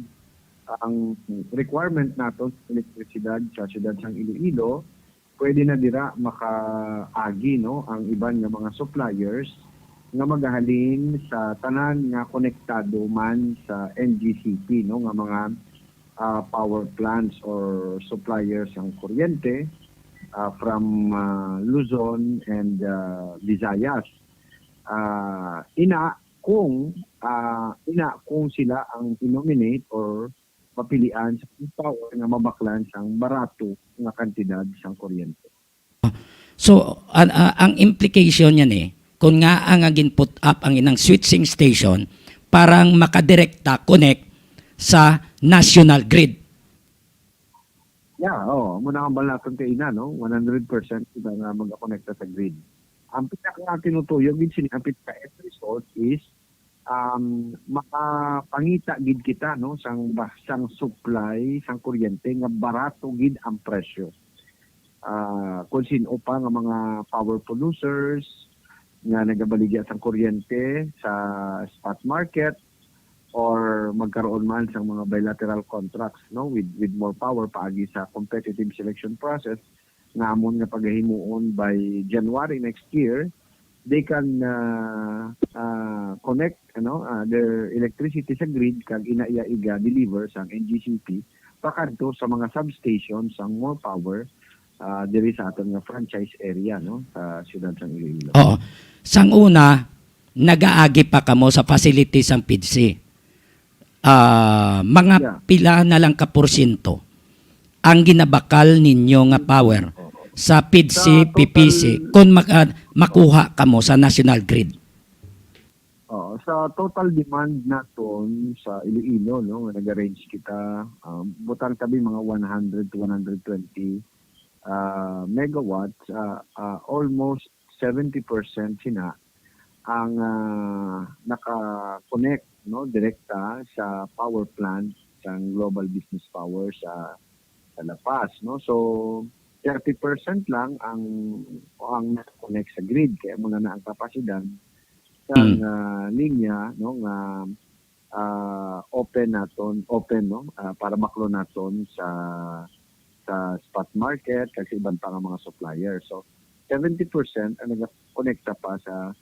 ang requirement naton sa elektrisidad sa siyudad sang Iloilo pwede na dira makaagi no ang iban nga mga suppliers nga magahalin sa tanan nga konektado man sa NGCP no nga mga power plants or suppliers ang kuryente from Luzon and Visayas. Ina kung sila ang i-nominate or papilian sa power nga mabaklan sang barato nga kantidad sang kuryente. So ang implication niyan kung nga ang put up ang inang switching station parang makadirekta connect sa national grid. Yeah, muna kang natin kay ina, no? 100% iba nga mag-connecta sa grid. Ang pinaka tinutuyog gid sini, ang pinaka end result is makapangita gid kita, no, sang supply sang kuryente nga barato gid ang presyo. Kung sino pa nga mga power producers nga nagabaligya sang kuryente sa spot market or magkaroon man sang mga bilateral contracts, no, with more power paagi sa competitive selection process nga amon nga pagahimuon by January next year, they can connect their electricity sa grid kag inaiga deliver sang NGCP pakadto sa mga substations sang more power diri sa aton nga franchise area, no, sa siyudad sang Iloilo. Oo. Sang una, nagaagi pa kamo sa facilities ang PIDC. Mga pila na lang ka porsyento ang ginabakal ninyo nga power sa PIDC, PPC kung makuha kamo sa national grid. Sa total demand naton sa Iloilo, no, nag-arrange kita butang tabi mga 100 to 120 megawatts, almost 70% sina ang naka-connect, no, direkta sa power plant sang Global Business Power sa La Paz, no. So 30% lang ang naka-connect sa grid kaya muna na ang kapasidad sang linya, no, nga open no, para maklo naton sa spot market kasi ibang pa nga mga supplier. So 70% ang nag-connecta pa sa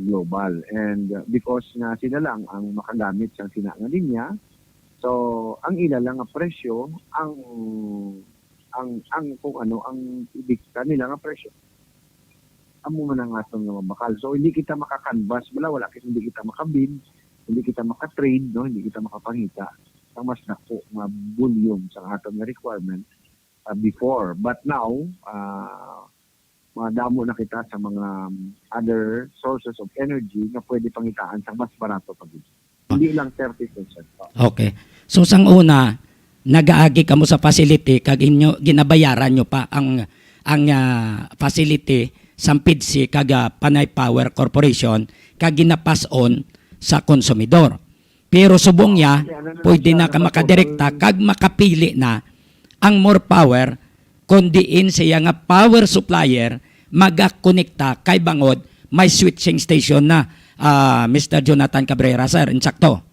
global, and because nga sila lang ang makagamit sa sina nga linya, so ang ila lang nga presyo ang kung ano ang idikta nila nga presyo amo man ang atong nga mabakal. So hindi kita makakanvas, wala kasi hindi kita makabid, hindi kita makatrade, no, hindi kita makapangita ang mas dako nga volume sa atong nga requirement before. But now madamo na kita sa mga other sources of energy na pwede pangitaan sa mas barato pa gid. Hindi lang 30%. Okay. So sang una, nagaagi kamo sa facility kag inyo ginabayaran nyo pa ang facility sa PIDC kag Panay Power Corporation kag ginapass on sa konsumidor. Pero subong niya, pwede na ka makadirekta kag makapili na ang more power kundi siya nga power supplier magakonekta kay bangod may switching station na Mr. Jonathan Cabrera, sir, insakto.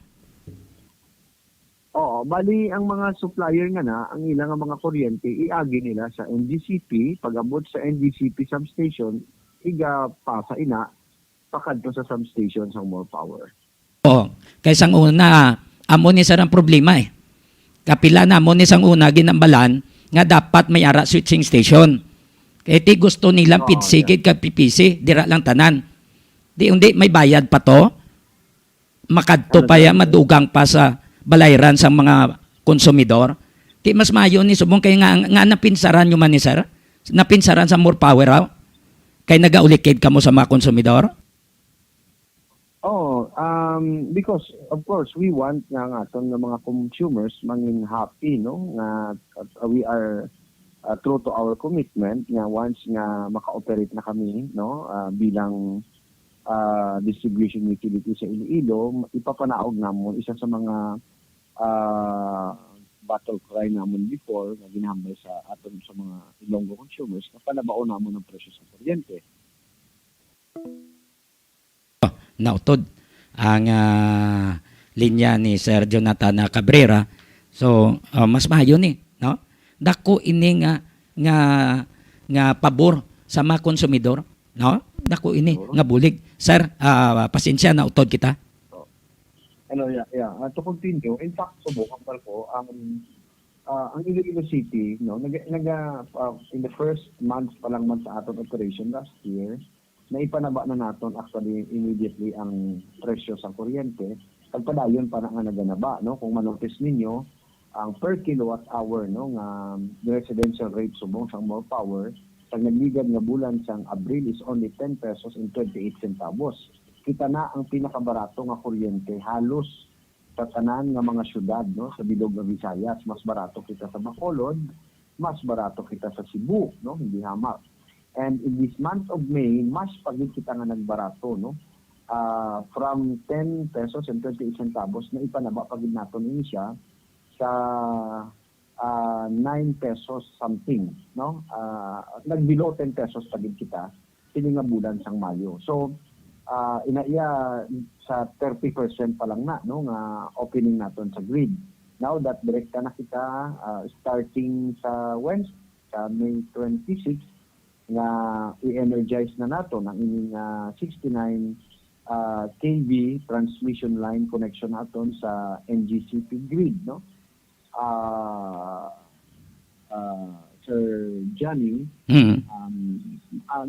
Bali ang mga supplier nga na ang ilang mga kuryente iagi nila sa NGCP, pag-abot sa NGCP substation iga pa sa ina pakadto sa substation sa more power. Kaysa una amo ni sir ang problema kapila na mo ni sang una ginambalan nga dapat may ara switching station. Kaya ti gusto nilang PIDC kag PPC, dira lang tanan. Di may bayad pa to. Makadto pa ya, madugang pa sa balayran sa mga konsumidor. Ti mas mayo ni subong kay nga napinsaran nyo man ni sir. Napinsaran sa more power raw. Kay nagaulikid kamo sa mga konsumidor. Because of course we want nga aton nga mga consumers mangin happy, no, nga we are true to our commitment nga once nga maka-operate na kami, no, bilang distribution utility sa Iloilo, ipapanaog namon isa sa mga battle cry namon before na ginahambal sa aton sa mga Ilonggo consumers na panabaon namon ang presyo sa kuryente. Nautod ang linya ni Sir Jonathan Cabrera. So mas mayo ni, no? Dako ini nga pabor sa mga konsumidor, no? Dako ini nga bulig. Sir, pasensya na utod kita. To continue, in fact, subukan ko ang Iloilo City, no, in the first months pa lang man sa aton operation last year, na ipanaba na naton actually immediately ang presyo sa kuryente. Pagpadayon pa na nga naganaba, no, kung manotice ninyo ang per kilowatt hour, no, nga residential rate subong sa more power sa sa nagligad nga bulan sang Abril is only 10 pesos and 28 centavos. Kita na ang pinakabarato nga kuryente halos sa tanan nga mga syudad, no, sa bilog ng Visayas. Mas barato kita sa Bacolod, mas barato kita sa Cebu, no, hindi hamak. And in this month of May, mas pagit kita nga nagbarato, no, from 10 pesos and 28 centavos na ipanaba pagid nato ni siya sa 9 pesos something, no? Nagbelow 10 pesos pagid kita sini nga bulan sang Mayo. So inaiya sa 30% pa lang na, no, nga opening naton sa grid. Now that direkta na kita starting sa Wednesday, sa May 26 nga i-energize na naton ang ining 69 kV transmission line connection naton sa NGCP grid, no? Sir Johnny,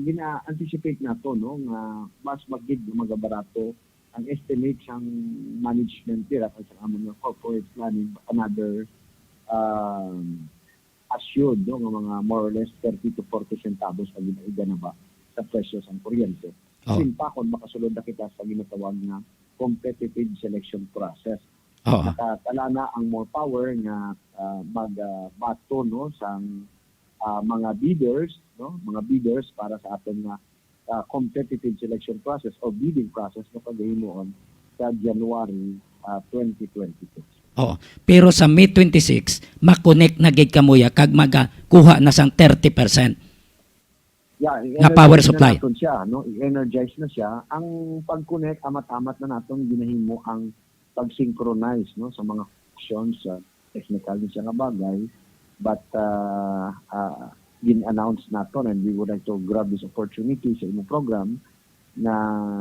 gina-anticipate nato, no, nga mas magid magabarato ang estimate sang management dira sa among corporate planning another assured, no, nga mga more or less 30 to 40 centavos pag ginaiga na ba sa presyo sang kuryente. Simpakon makasulod na kita sa ginatawag na competitive selection process. Nakatala na ang more power nga magbato, no, sang mga bidders, no, mga bidders para sa aton nga competitive selection process o bidding process na paghimuon sa January 2022. Pero sa May 26 makonect na gid kamuya kag magakuha na sang 30%. Yeah, na power supply. Na siya, no, i-energize na siya. Ang pag-connect amat-amat na naton ginahimo ang pag-synchronize, no, sa mga functions, technical din siya nga bagay, but gin-announce naton and we would like to grab this opportunity sa imong program na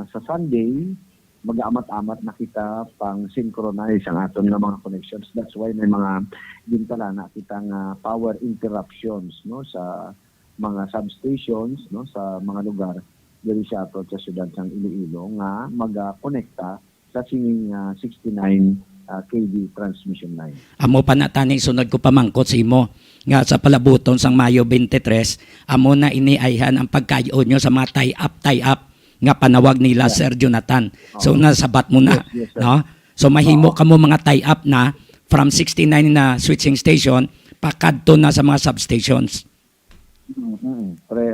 sa Sunday mag-amat-amat na kita pang synchronize ang aton nga mga connections. That's why may mga gintala na kitang power interruptions, no, sa mga substations, no, sa mga lugar diri sa ato sa siyudad sang Iloilo nga mag-konekta sa singing 69 kV transmission line. Amo pa na taning sunod ko pamangkot sa imo nga sa palabuton sang Mayo 23, amo na iniayhan ang pagkayo nyo sa mga tie-up nga panawag nila Sir Jonathan. So nasabat mo na, yes, no? So mahimo kamo mga tie-up na from 69 na switching station pakadto na sa mga substations.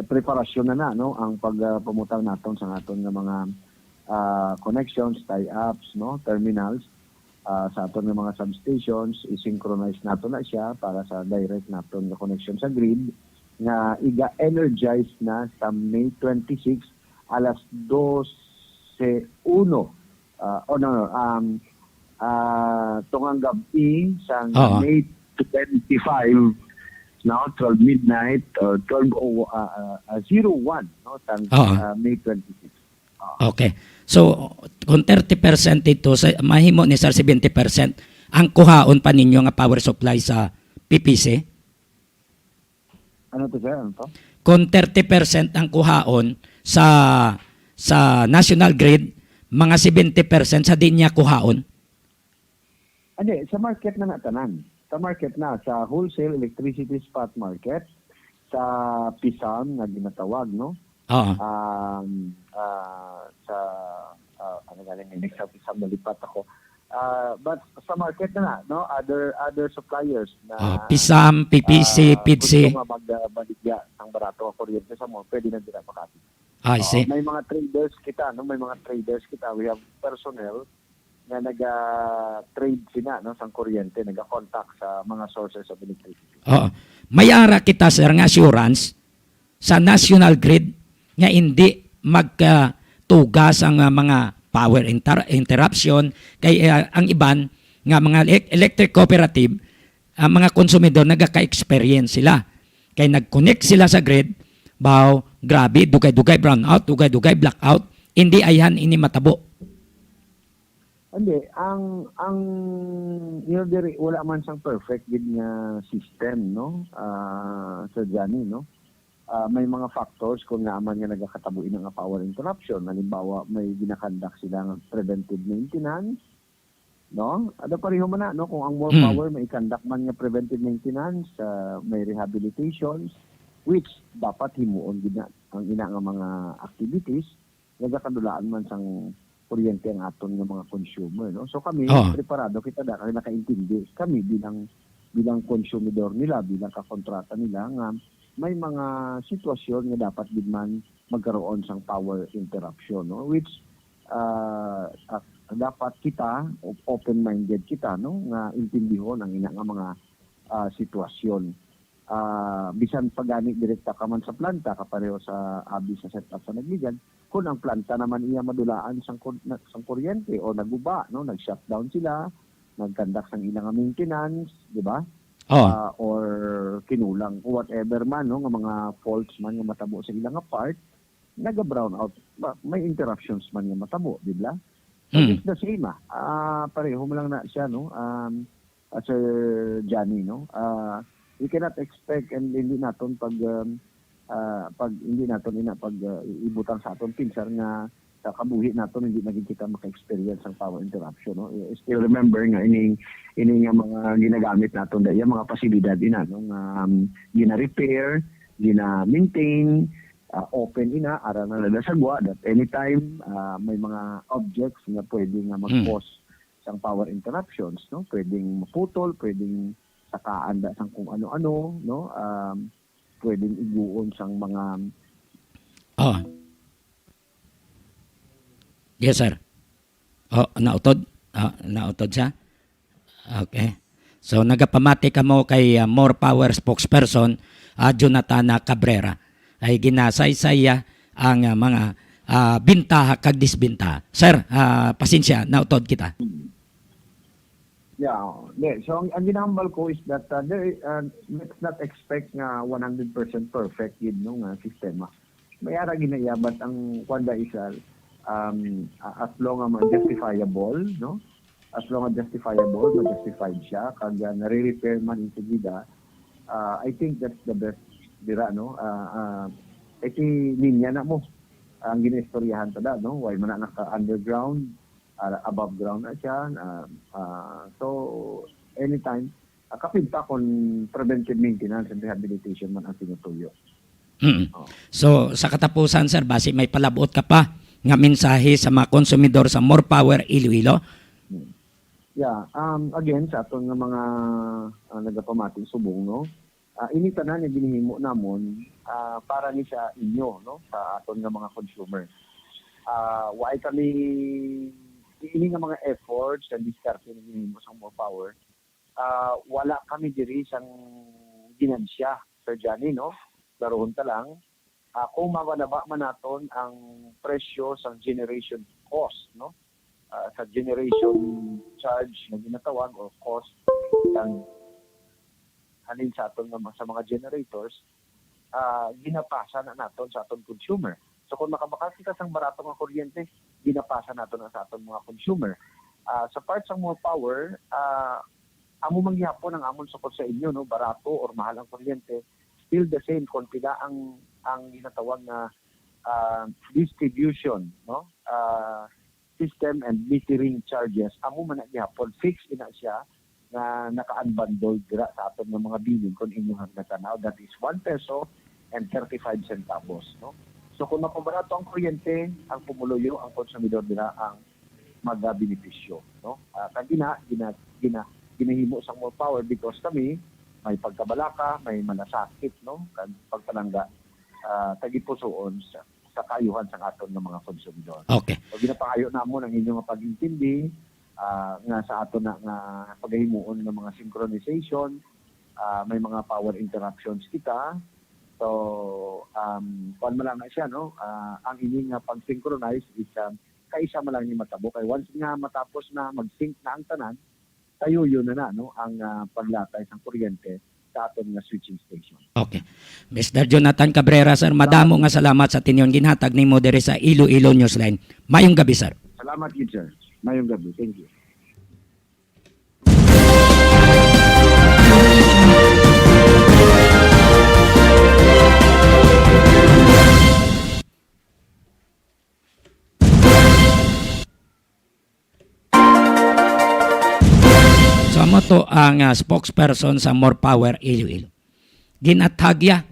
Preparasyon na, no, ang pagpumutang naton sa aton nga mga connections, tie-ups, no, terminals sa aton nga mga substations. I-synchronize nato na siya para sa direct naton nga connection sa grid nga iga-energize na sa May 26 alas 12:01 tungang gabi sa May 25 now 12 midnight or 12:01 no tang May 26. Okay. So kung 30% ito mahimo ni sir 70% ang kuhaon pa ninyo nga power supply sa PPC? Ano to sir? Ano to? Kung 30% ang kuhaon sa national grid, mga 70% sa din niya kuhaon? Hindi, sa market na natanan. Sa market na, sa wholesale electricity spot market, sa PISAM na ginatawag, no? Oo. Sa, ano galing, next sa PISAM, nalipat ako. But sa market na, no? Other suppliers na PISAM, PPC, PIDC. gusto nga magbaligya ang barato ang kuryente sa mo, pwede na dila makati. I see. May mga traders kita, no? May mga traders kita. We have personnel na nag-trade sila, no, sa kuryente, nag-contact sa mga sources of electricity. Oo. May ara kita sir nga assurance sa national grid nga hindi magtugas ang mga power interruption kay ang iban nga mga electric cooperative, ang mga konsumidor nagaka-experience sila. Kay nag-connect sila sa grid, baw grabe dugay-dugay brownout, dugay-dugay blackout, hindi ayhan ini matabo. Hindi, ang diri wala man sang perfect gid nga system, no? Sa Johnny, no? May mga factors kung naaman nga nagakatabuin nga power interruption. Halimbawa, may ginakandak sila ng preventive maintenance, no? Ada pareho man na, no? Kung ang more power may ikandak man nga preventive maintenance, may rehabilitations, which dapat himuon gina ang ina nga mga activities nga kadulaan man sang kuryente ang aton nga mga consumer, no? So kami preparado kita da kay nakaintindi kami bilang konsumidor nila, bilang kakontrata nila nga may mga sitwasyon nga dapat gid man magkaroon sang power interruption, no? Which dapat kita open-minded kita, no, nga intindihon ang ina nga mga sitwasyon. Bisan pagani direkta ka man sa planta kapareho sa abi sa setup sa nagligan, kung ang planta naman iya madulaan sang kuryente o naguba, no, nag-shutdown sila, nagkandak sang ilang maintenance, di ba? Or kinulang whatever man, no, nga mga faults man nga matabo sa ilang part, naga-brown out, may interruptions man nga matabo, di ba? It's the same, pareho mo lang na siya, no, Sir Johnny, no, we cannot expect and hindi naton pag hindi naton ibutang sa aton pinsar nga sa kabuhi naton hindi naging kita maka-experience ang power interruption, no. Still remember nga ini nga mga ginagamit naton daya mga pasilidad ina, no, nga gina-repair, gina-maintain, open ina ara na ladasagwa that anytime may mga objects nga pwede nga mag-cause sang power interruptions, no, pwedeng maputol, pwedeng sakaan da sang kung ano-ano, no, pwedeng iguon sang mga Yes, sir. Nautod? Nautod siya? Okay. So, nagapamati ka mo kay More Power spokesperson, Jonathan Cabrera. Ay ginasaysaya ang mga bintaha kag disbintaha. Sir, pasensya, nautod kita. Yeah. So, ang ginahambal ko is that let's not expect nga 100% perfect yun, no, nga sistema. May ara ginayabat ang kwanda isa as long as justifiable, no? As long as justifiable, justified siya, kag nare-repair man into gida, I think that's the best dira, no? Iti linya na mo ang ginistoryahan tada, no? Why man na naka-underground, above ground na siya. So, anytime, kapinta kung preventive maintenance and rehabilitation man ang tinutuyo. So, sa katapusan, sir, base may palabot ka pa nga mensahe sa mga konsumidor sa More Power Iloilo? Yeah, again, sa aton nga mga nagapamating subong, no? Inita na niya ginihimo namon para ni sa inyo, no? Sa aton nga mga consumer. Why kami ini nga mga efforts and diskarte na ginihimo sa More Power, wala kami diri sang ginansya, Sir Johnny, no? Daroon ta lang, kung mabanaba man naton ang presyo sa generation cost, no? Sa generation charge na ginatawag or cost ng halin sa aton sa mga generators, ginapasa na naton sa aton consumer. So kung makabakasi ka sang barato nga kuryente, ginapasa naton na sa aton mga consumer. Sa part sa More Power, amo mangyapon ang amon support sa inyo, no, barato or mahal ang kuryente, still the same kung pila ang ginatawag na distribution, no, system and metering charges, amo man gyapon fixed ina siya na naka-unbundled dira sa aton ng mga billing kung inyong natanaw, that is 1 peso and 35 centavos, no. So kung mapabarato ang kuryente, ang pumuluyo ang konsumidor dira ang magbenepisyo, no. Ginahimo sa More Power because kami may pagkabalaka, may malasakit, no, kan pagpalangga tagipusoon sa kayuhan sa aton ng mga konsumidor. Okay. So ginapangayo namon ang inyong pag-intindi nga sa aton na nga paghimuon ng mga synchronization, may mga power interruptions kita. So kuan man lang na siya, no, ang inyong pag-synchronize is kaisa man lang ni matabo kay once nga matapos na mag-sync na ang tanan, tayo yun na, no, ang paglatay ng kuryente sa aton nga switching station. Okay. Mr. Jonathan Cabrera, sir, madamo nga salamat sa tinyon ginhatag nimo diri sa Iloilo Newsline. Mayong gabi, sir. Salamat gid, sir. Mayong gabi. Thank you. So mo to ang spokesperson sa More Power Iloilo. Ginatagya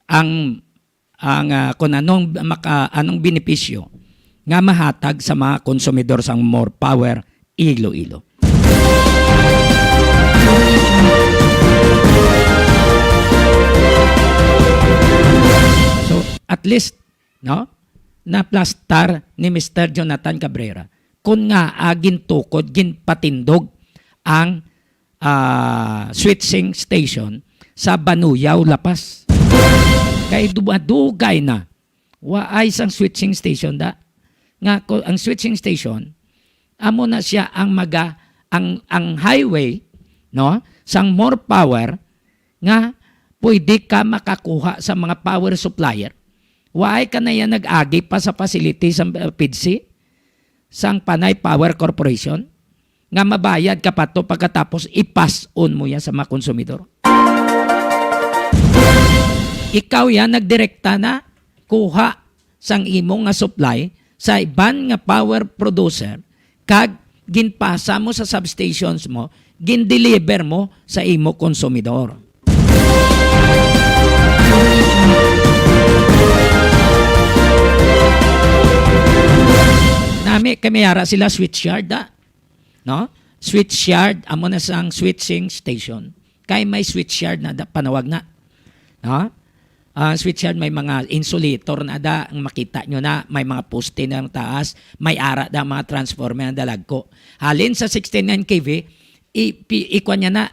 kung anong benepisyo nga mahatag sa mga konsumidor sang more power Iloilo. So at least no naplastar ni Mr. Jonathan Cabrera kung nga agin tukod gin patindog ang switching station sa Banuyaw, Lapas. Kay dumadugay na waay sang switching station da nga ang switching station amo na siya ang ang highway no sang more power nga pwede ka makakuha sa mga power supplier. Waay ka na yan nag-agi pa sa facility sa PIDC sang Panay Power Corporation nga mabayad ka pa to pagkatapos i-pass on mo yan sa mga konsumidor. Ikaw yan nagdirekta na kuha sang imong nga supply sa iban nga power producer kag ginpasa mo sa substations mo, gin-deliver mo sa imo konsumidor. Nami kami yara sila switchyard da. No? Switchyard amo na sang switching station. Kay may switchyard na da, panawag na. No? Switchyard may mga insulator na da, ang makita nyo na, may mga poste na taas, may ara da mga transformer na dalag ko. Halin sa 69 kV, ikwan niya na,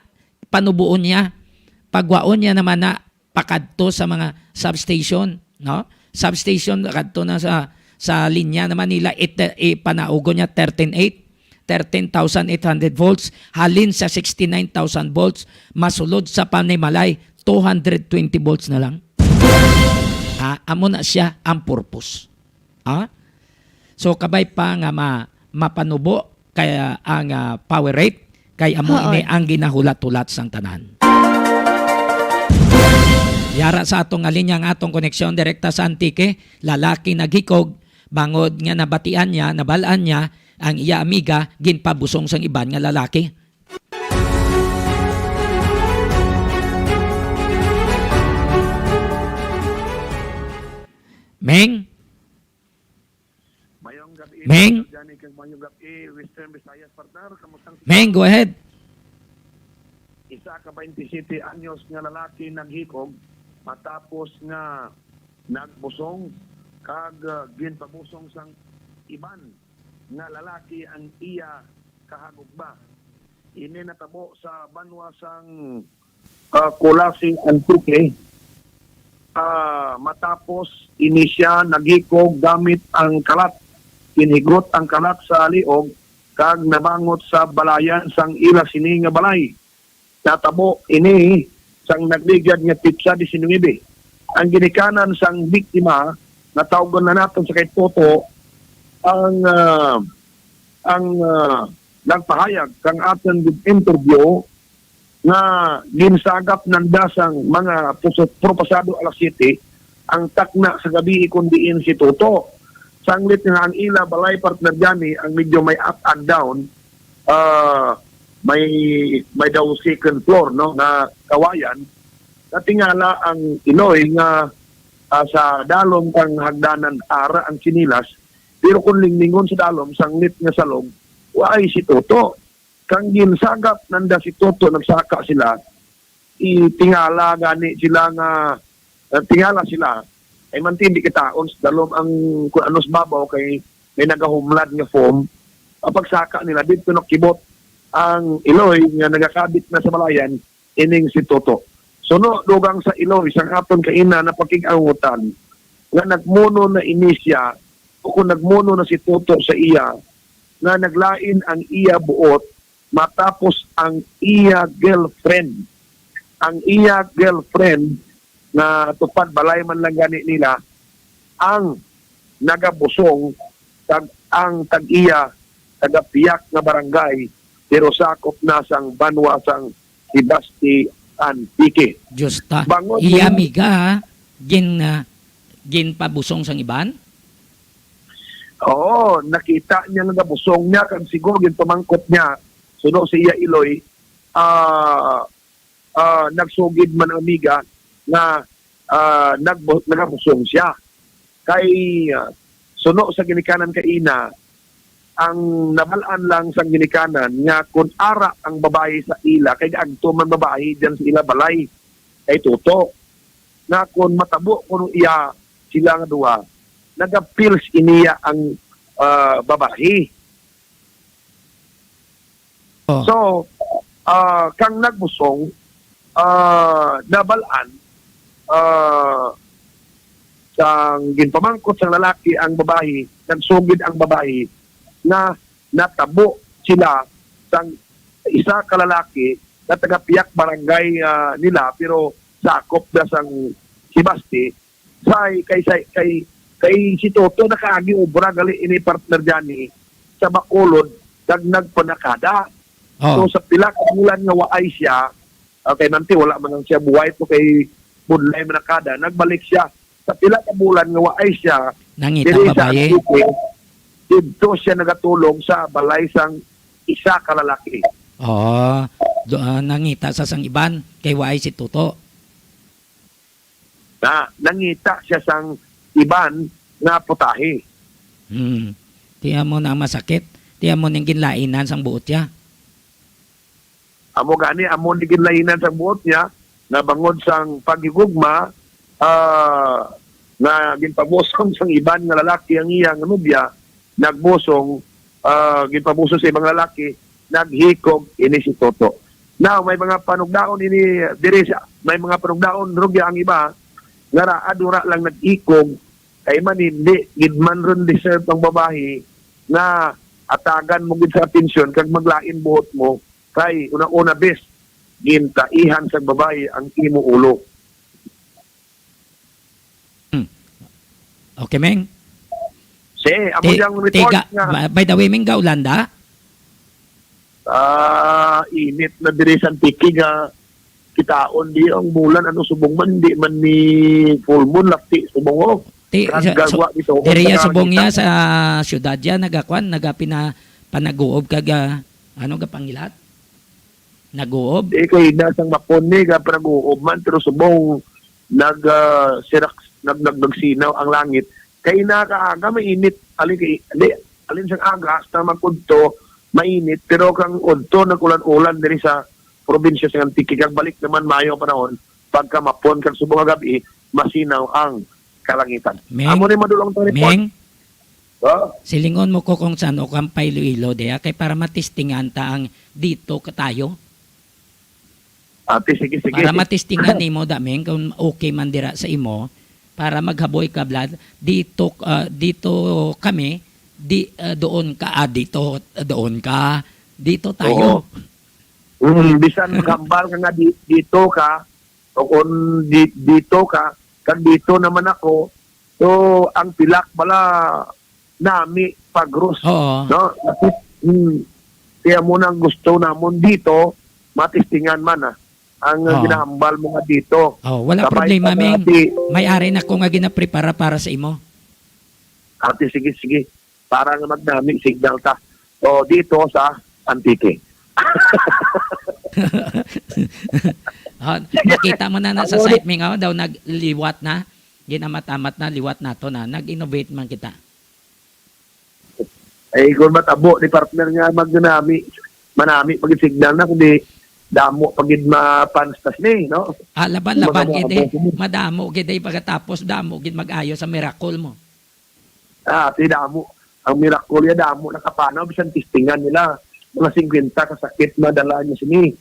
panubuon niya, pagwaon niya naman na pakadto sa mga substation, no? Substation kadto na sa linya naman nila ipanaugo niya 13,800 volts, halin sa 69,000 volts, masulod sa Panimalay 220 volts na lang. Amo na siya ang purpose. So kabay pa nga mapanubo kaya ang power rate kay amo ini ang ginahulat-hulat sang tanan. Yara sa atong alinya nga atong koneksyon direkta sa Antique, lalaki naghikog bangod nga nabatian niya, nabalaan niya ang iya amiga ginpabusong sang iban nga lalaki. Meng? Meng? Meng, go ahead. Isa ka 27 anyos nga lalaki naghikog matapos nga nagbusong kag ginpabusong sang iban nga lalaki ang iya kahagugba. Ini natabo sa banwa sang Kulasing Antique. Matapos ini siya naghikog gamit ang kalat. Kinigrot ang kalat sa liog kag nabangot sa balayan sang ila sini nga balay. Natabo ini sang nagligad nga pitsa 19. Ang ginikanan sang biktima natawgon na naton sa kay Toto ang nagpahayag kang aton interview nga ginsagap ng dasang mga propasado alas 7 ang takna sa gabi kundiin si Toto. Sanglit nga ang ila balay partner gani ang medyo may up and down, may daw second floor no na kawayan. Natingala ang Iloy nga sa dalom kang hagdanan ara ang sinilas, pero kung linglingon sa dalom sanglit nga salong waay si Toto. Kang ginsagap nanda si Toto nagsaka sila, itingala gani sila nga tingala sila ay mantindi kitaon sa dalom ang kung anos babaw kay may nagahumlad nga foam. Pagsaka nila dito nakibot ang Iloy nga nagakabit na sa malayan ining si Toto. So no dugang sa Iloy sang aton kaina na pakig-angutan nga nagmuno na inisya o kung nagmuno na si Toto sa iya nga naglain ang iya buot matapos ang iya girlfriend na tupad balay man lang gani nila ang nagabusong ang tag-iya tagapiyak na barangay pero sakop na sang banwa sang Ibasti Antique. Justa. Iya amiga ginpabusong sang iban? Oo, nakita niya nga nabusong niya kag siguro ginpamangkot niya suno si iya Iloy nagsugid man amiga na nagabusong siya. Kay suno sa ginikanan kay ina, ang nabalaan lang sa ginikanan nga kung ara ang babae sa ila, kay agto man babae diyan sa ila balay, kay tuto. Nga kung matabo kung iya sila nga duha, nagapils iniya ang babae. Oh. So, kang nagbusong, nabalaan, sang ginpamangkot sang lalaki ang babae, nagsugid ang babae, na natabo sila sang isa ka lalaki na taga-Piak barangay nila, pero sakop na sang Sibasti, kay si Toto nakaagi ubra gali ini partner dyan sa Bacolod, nagpanakada. Oh. So sa pila ka bulan nga waay siya, kay nanti wala man siya buhay to kay budlay manakada, nagbalik siya sa pila ka bulan nga waay siya, Nangitang babae. dito siya nagatulong sa balay sang isa ka lalaki. Oo. Nangita sa sang iban kay waay si Tuto. Na nangita siya sang iban nga putahe. Tiyan mo na ang masakit. Tiyan mo ning ginlainan sang buot niya. Amo gani amo ni ginlainan sang buot niya na bangod sang pagigugma, na ginpabusong sang iban nga lalaki ang iyang nobya, nagbusong, ginpabusong sa ibang lalaki, naghikog ini si Toto. Now may mga panugdaon ini diri sa, may mga panugdaon rugya ang iba nga adura lang nag-ikog, kay man hindi gidman ron deserve ang babae na atagan mo gid sa atensyon kag maglain buhot mo, kay una-una best gintaihan sa babae ang imo ulo. Okay, Meng? Amo yang report nga By the way, Meng, Gaulanda? init na diri sa tiki nga kitaon di ang bulan ano subong man di man ni full moon lafti subong o. Gagwa dito. Diriya subong niya sa syudad ya nagakwan nagapina panaguob kaga ano ga pangilat? Naguob? Kay nasang mapon ni ga panaguob man pero subong nagsinaw ang langit. Kay nakaaga mainit alin sang aga sa magkudto mainit pero kang udto nagulan-ulan diri sa probinsya sa Antique, kag balik naman mayo panahon pagka mapon kag subong gabi masinaw ang kalangitan. Amo ni madulong to report. Meng, silingon mo ko kung saan o kang Iloilo diya kay para matistingan ta ang dito ka tayo. Ate, sige. Para matistingan nimo da Meng kung okay man dira sa imo para maghaboy ka blood dito kami doon ka dito doon ka dito tayo. Bisan magambal ka nga dito ka o kung dito ka kag dito naman ako, so ang pilak bala nami pagros. Oo. No? Kaya mo nang gusto namon dito matistingan man ang ginahambal mo nga dito. Wala Sabay problema, Meng. ati, May ari na ko nga ginaprepara para sa imo. Ate, sige. Para nga magnami signal ta. O dito sa Antique. Nakita mo na sa site Meng daw nagliwat na. Ginamatamat na liwat na to na. Nag-innovate man kita. Ay kung matabo ni partner nga magnami manami pag signal na kundi damo pagid mapanstas ni, no? Laban gid madamo gid pagkatapos damo gid mag-ayo sa miracle mo. Ti damo ang miracle ya damo nakapanaw bisan testingan nila mga 50 kasakit madala niya sini.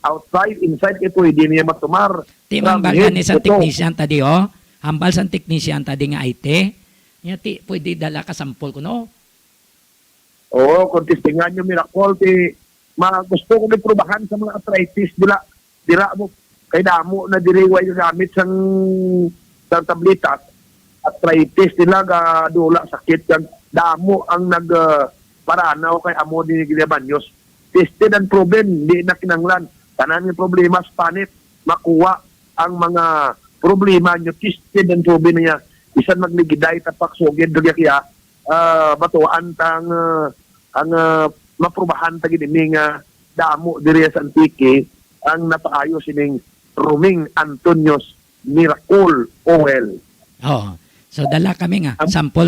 Outside, inside ito hindi niya matumar. Timang baga ni sa technician tadi hambal sa technician tadi nga IT. Nya ti pwede dala ka sample ko no. Oo, kung testingan niyo miracle ti gusto ko iprubahan sa mga arthritis dira mo kay damo na diri way gamit sang tableta arthritis nila ga dula sakit kag damo ang paranaw kay amo ni Gilabanyos. Tested and proven, di na kinanglan. Tanan ng problema sa panit, makuha ang mga problema nyo, tested and proven niya. Isan magligiday tapak sugid kaya batuan tang ang maprubahan tagi ini nga damo diri sa Antique ang napaayo sining Roming Antonios Miracle Oil. Oh. So dala kami nga sample.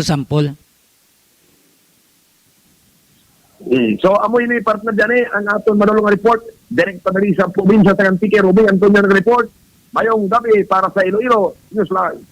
So amoy ni partner dyan ang aton manulong nga report direct pa dali sa probinsya sa Antique. Ruby Antonio ng report. Mayong gabi para sa Iloilo Newsline.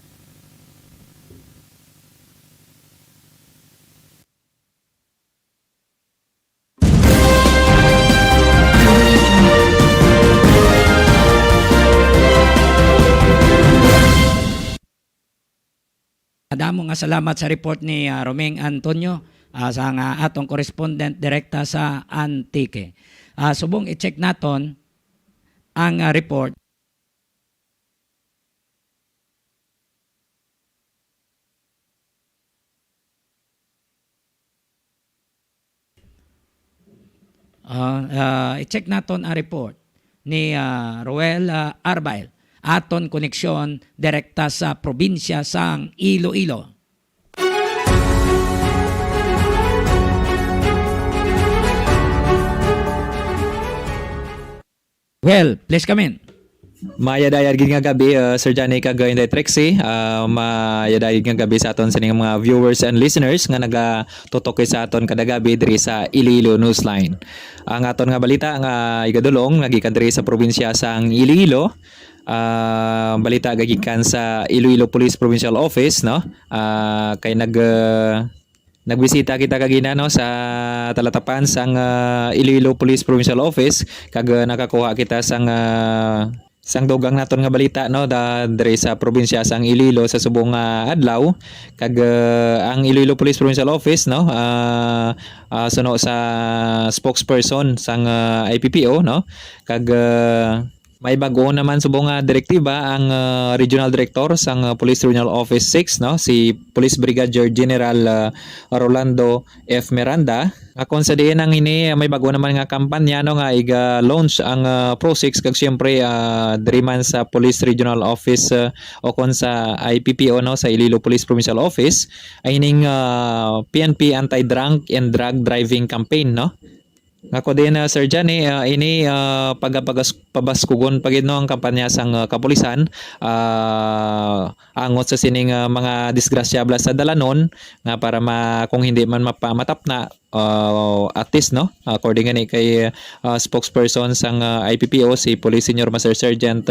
Damo nga salamat sa report ni Romeng Antonio sa nga atong correspondent direkta sa Antique. Subong i-check naton ang report. I-check naton ang report ni Roel Arbael. Aton koneksyon direkta sa probinsya sang Iloilo. Well, please come in. Mayadayad gid nga gabi Sir Johnny kag Inday Trixie. Mayadayad nga gabi sa aton sining mga viewers and listeners nga nagatutok sa aton kada gabi diri sa Iloilo Newsline. Ang aton nga balita nga igadulong nagikan diri sa probinsya sang Iloilo. Balita gagikan sa Iloilo Police Provincial Office, no? Kay nagbisita kita kagina, no, sa talatapan sang Iloilo Police Provincial Office kag nakakuha kita sang dugang naton nga balita, no, diri sa probinsya sang Iloilo sa subong adlaw kag ang Iloilo Police Provincial Office, no, suno sa spokesperson sang IPPO, no, kag may bago naman subong direktiba ang Regional Director sang Police Regional Office 6, no, si Police Brigadier General Rolando F. Miranda. Akon sa diin ang ini may bago naman nga kampanya, no, nga iga-launch ang Pro 6 kag syempre diri man sa Police Regional Office o kon sa IPPO, no, sa Iloilo Police Provincial Office ay ining PNP Anti-Drunk and Drug Driving Campaign, no. Ako din Sir Johnny, ini pabaskugon pagid, no, ang kampanya sang kapulisan angot sa sining mga disgrasyabla sa dalanon nga para kung hindi man matapna at least, no, according ni kay spokesperson sang IPPO si Police Senior Master Sergeant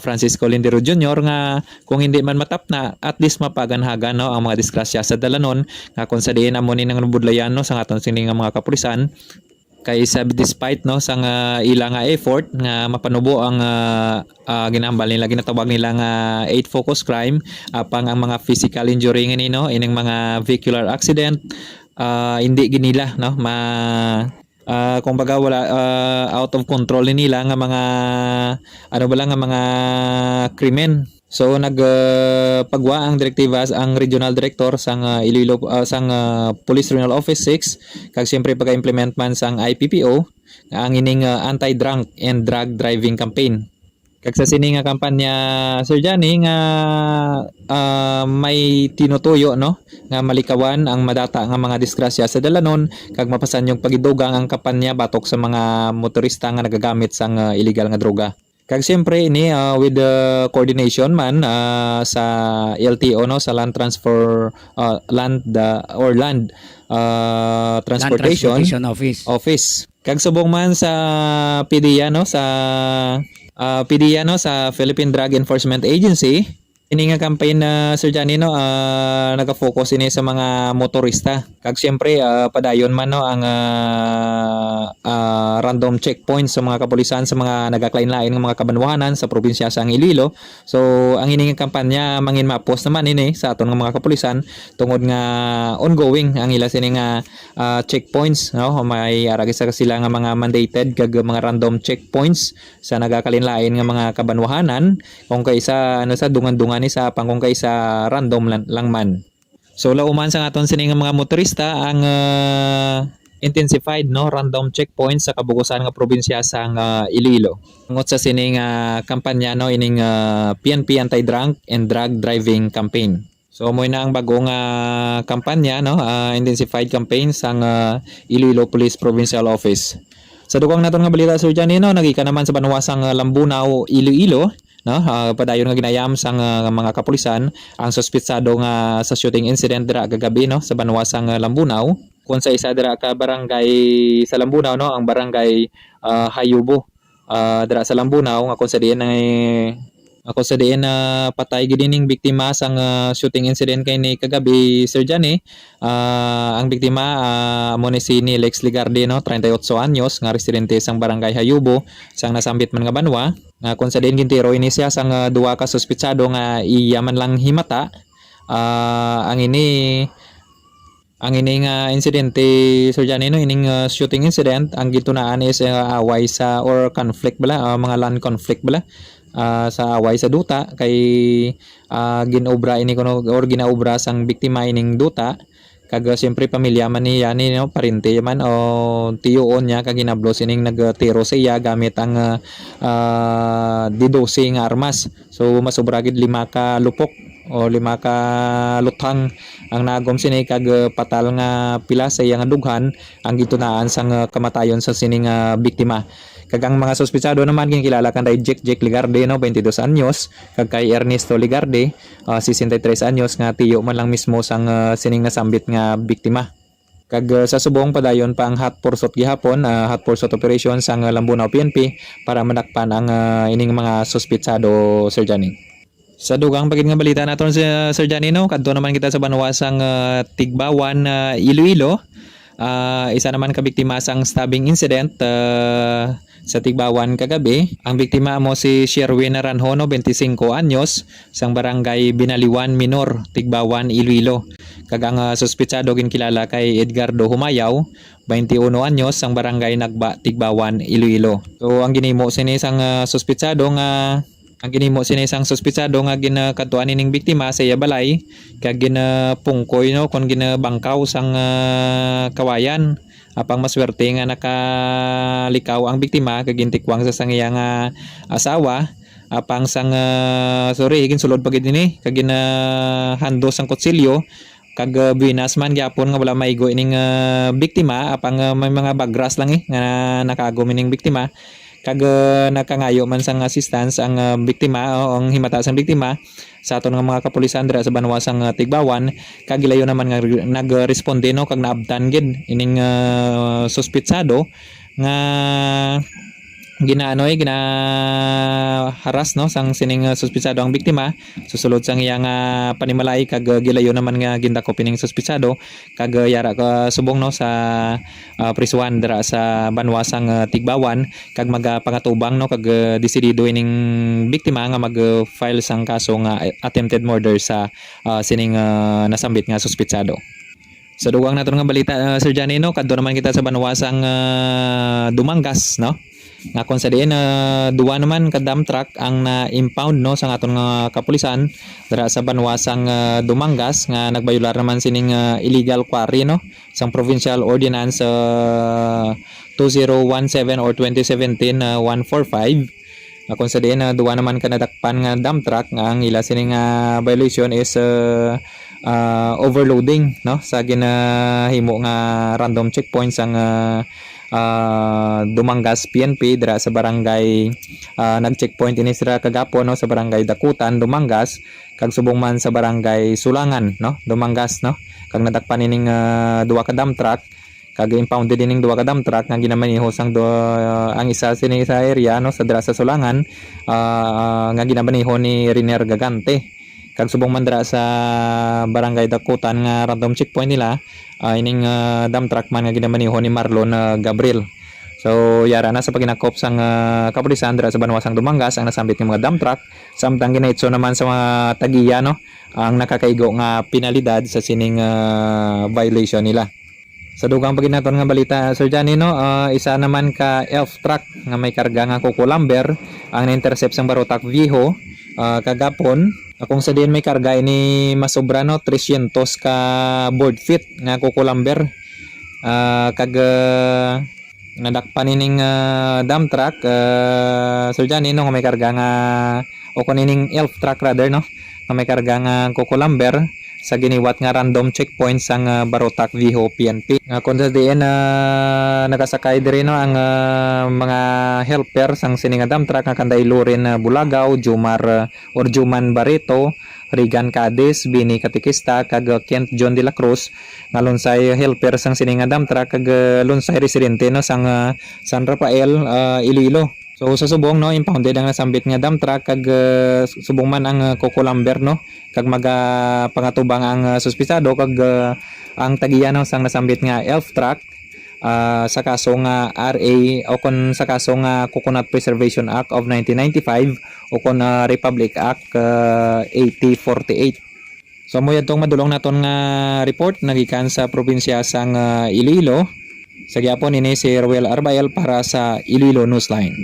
Francisco Lindero Jr. nga kung hindi man matapna at least mapaganhagan, no, ang mga disgrasya sa dalanon nga kung sa diin amo ni nang budlayan, no, sa aton sining mga kapulisan kay despite, no, sang ilang effort nga mapanubo ang ginambal nila, ginatawag nila nga 8 focus crime pang ang mga physical injury ngini, no, ining mga vehicular accident hindi ginila, no, kumbaga wala out of control nila nga mga nga mga krimen. So nagpagwa ang direktiba ang Regional Director sang Iloilo sang Police Regional Office 6 kag siyempre pag-implement man sang IPPO ang ining anti-drunk and drug driving campaign. Kag sa sini nga kampanya Sir Johnny nga may tinutuyo, no, nga malikawan ang madata nga mga disgrasya sa dalanon kag mapasan yung pagidugang ang kampanya batok sa mga motorista nga nagagamit sang illegal nga droga. Kag siyempre ini with the coordination man sa LTO, no, sa Land Transfer Land Transportation Office. Kag subong man sa PDEA, no, sa PDEA, no, sa Philippine Drug Enforcement Agency. Ini nga campaign na Sir Johnny, no, naka-focus ini sa mga motorista. Kag siyempre padayon man, no, ang random checkpoints sa mga kapulisan sa mga nagaklain-lain ng mga kabanwahanan sa probinsya sa Iloilo. So ang ini nga kampanya mangin mapos naman ini sa aton nga mga kapulisan tungod nga ongoing ang ila sini nga checkpoints, no, may aragi sa sila nga mga mandated kag mga random checkpoints sa nagakalin-lain nga mga kabanwahanan kung kaysa sa dungan-dungan ni sa pangkong kaysa random lang man. So lauman sa aton sini nga mga motorista ang intensified, no, random checkpoints sa kabugusan nga probinsya sa Iloilo. Ngot sa sini nga kampanya, no, ining PNP Anti-Drunk and Drug Driving Campaign. So mo na ang bagong kampanya, no, intensified campaign sa Iloilo Police Provincial Office. Sa dugang naton nga balita Sir Johnny, no, nagika naman sa banwasang Lambunaw, Iloilo no, padayon nga ginayam sang mga kapulisan ang suspitsado nga sa shooting incident dira kagabi, no, sa banwasang Lambunaw kung sa isa dira ka barangay sa Lambunaw, no, ang barangay Hayubo dira sa Lambunaw nga kung sa diin ay ako sa diin na patay gidining biktima sang shooting incident kay ni kagabi, Sir Johnny. Ang biktima amo ni si Lex Ligarde, no, 38 anyos nga residente sang barangay Hayubo sang nasambit man nga banwa. Kung sa diin gintiro ini siya sang duwa ka suspitsado nga iyaman lang himata. Ang ini nga insidente, Sir Johnny, no, ining shooting incident ang gitunaan is away sa or conflict bala, mga land conflict bala. Sa away sa duta kay ginobra ini kuno or ginaobra sang biktima ining duta kag siyempre pamilya man niya ni, no, parente man o tiyoon niya kag ginablos ining nagtiro sa iya gamit ang D12 nga armas. So masobra gid 5 ka lupok o 5 ka lutang ang nagom sini kag patal nga pila sa iya nga dughan ang gitunaan sang kamatayon sa sining biktima. Kag ang mga suspitsado naman kinikilala kan kay Jack Ligarde, no, 22 anyos, kag kay Ernesto Ligarde, 63 anyos nga tiyo man lang mismo sang sining nasambit nga biktima. Kag sa subong padayon pa ang hot pursuit gihapon, hot pursuit operation sang Lambunaw PNP para madakpan ang ining mga suspitsado, Sir Johnny. Sa dugang pagit nga balita naton sa Sir Johnny, no, kadto naman kita sa banwasang Tigbawan, Iloilo. Isa naman ka biktima sang stabbing incident sa Tigbawan kagabi. Ang biktima mo si Sherwin Naranjono, 25 anyos, sang barangay Binaliwan Minor, Tigbawan, Iloilo. Kag ang suspitsado ginkilala kay Edgardo Humayaw, 21 anyos, sang barangay Nagba, Tigbawan, Iloilo. So ang ginimo sini sang suspitsado nga ginakatuan ining biktima sa iya balay kag ginapungkoy, no, kon ginabangkaw sang kawayan apang maswerte nga nakalikaw ang biktima kag gintikwang sa sang iya nga asawa apang sang ginsulod pagid ini kag ginahando sang kutsilyo kag binas man gyapon nga wala maigo ining biktima apang may mga bagras lang nga nakagom ining biktima. Kag nakangayo man sang assistance ang biktima o ang himata sang biktima sa aton nga mga kapulisan dira sa banwasang Tigbawan kag gilayo naman nga nagresponde, no, kag naabtan gid ining suspitsado nga ginaharas, no, sang sining suspitsado ang biktima susulod sang iya nga panimalay kag gilayo naman nga gindakop ining suspitsado kag yara ka subong, no, sa prisuan dira sa banwasang Tigbawan kag magapangatubang, no, kag desidido ining biktima nga mag-file sang kaso nga attempted murder sa sining nasambit nga suspitsado. Sa dugang naton nga balita, Sir Johnny, no, kadto naman kita sa banwasang Dumangas, no, nga kung sa diin duwa naman ka dump truck ang na-impound, no, sa aton nga kapulisan dira sa banwasang Dumangas nga nagbayular naman sining illegal quarry, no, sang provincial ordinance 2017 or 2017 145. Kung sa diin duwa naman ka nadakpan nga dump truck nga ang ila sining violation is overloading, no, sa ginahimo nga random checkpoints ang Dumangas PNP dira sa barangay nag-checkpoint ini sira kagapon, no, sa barangay Dakutan, Dumangas kag subong man sa barangay Sulangan, no, Dumangas, no, kag nadakpan ining duwa ka dump truck kag impounded ining duwa ka dump truck nga ginamaniho sang ang isa sini sa area, no, sa dira sa Sulangan nga ginamaniho ni Riner Gagante kag subong man dira sa barangay Dakutan nga random checkpoint nila ining dump truck man nga ginamaniho ni Marlon Gabriel. So yara na sa paginakop sang kapulisan dira sa banwasang Dumangas ang nasambit ng mga dump truck samtang ginaitso naman sa mga tagiya, no, ang nakakaigo nga penalidad sa sining violation nila. Sa dugang paginaton nga balita, Sir Johnny, no, isa naman ka elf truck nga may karga nga coco lumber ang na-intercept sang Barotac Viejo kagapon. Kung sa diin may karga ini masobra, no, 300 ka board feet nga coco lumber kag nadakpan ining dump truck, Sir Johnny, no, nga may karga nga o kung ining elf truck rather, no, nga may karga nga coco lumber sa giniwat nga random checkpoint sang Barotac Viho PNP. Nga kung sa diin nakasakay diri no ang mga helper sang sini nga dump truck nga kanday Loren Bulagaw, Juman Barreto, Regan Cadiz, Bini Katikista kag Kent John de la Cruz nga lunsay helper sang sini nga dump truck kag lunsay residente no sang San Rafael, Iloilo. So sa subong no impounded ang nasambit nga dump truck kag subong man ang kukulamber no kag pangatubang ang suspisado kag ang tagiyan no sang nasambit nga elf truck sa kaso nga RA o kon sa kaso nga Coconut Preservation Act of 1995 o kon Republic Act 8048. So mo yadtong madulong naton nga report nagikan sa probinsya sang Iloilo. Sa gyapon ini si Ruel Arbael para sa Iloilo Newsline.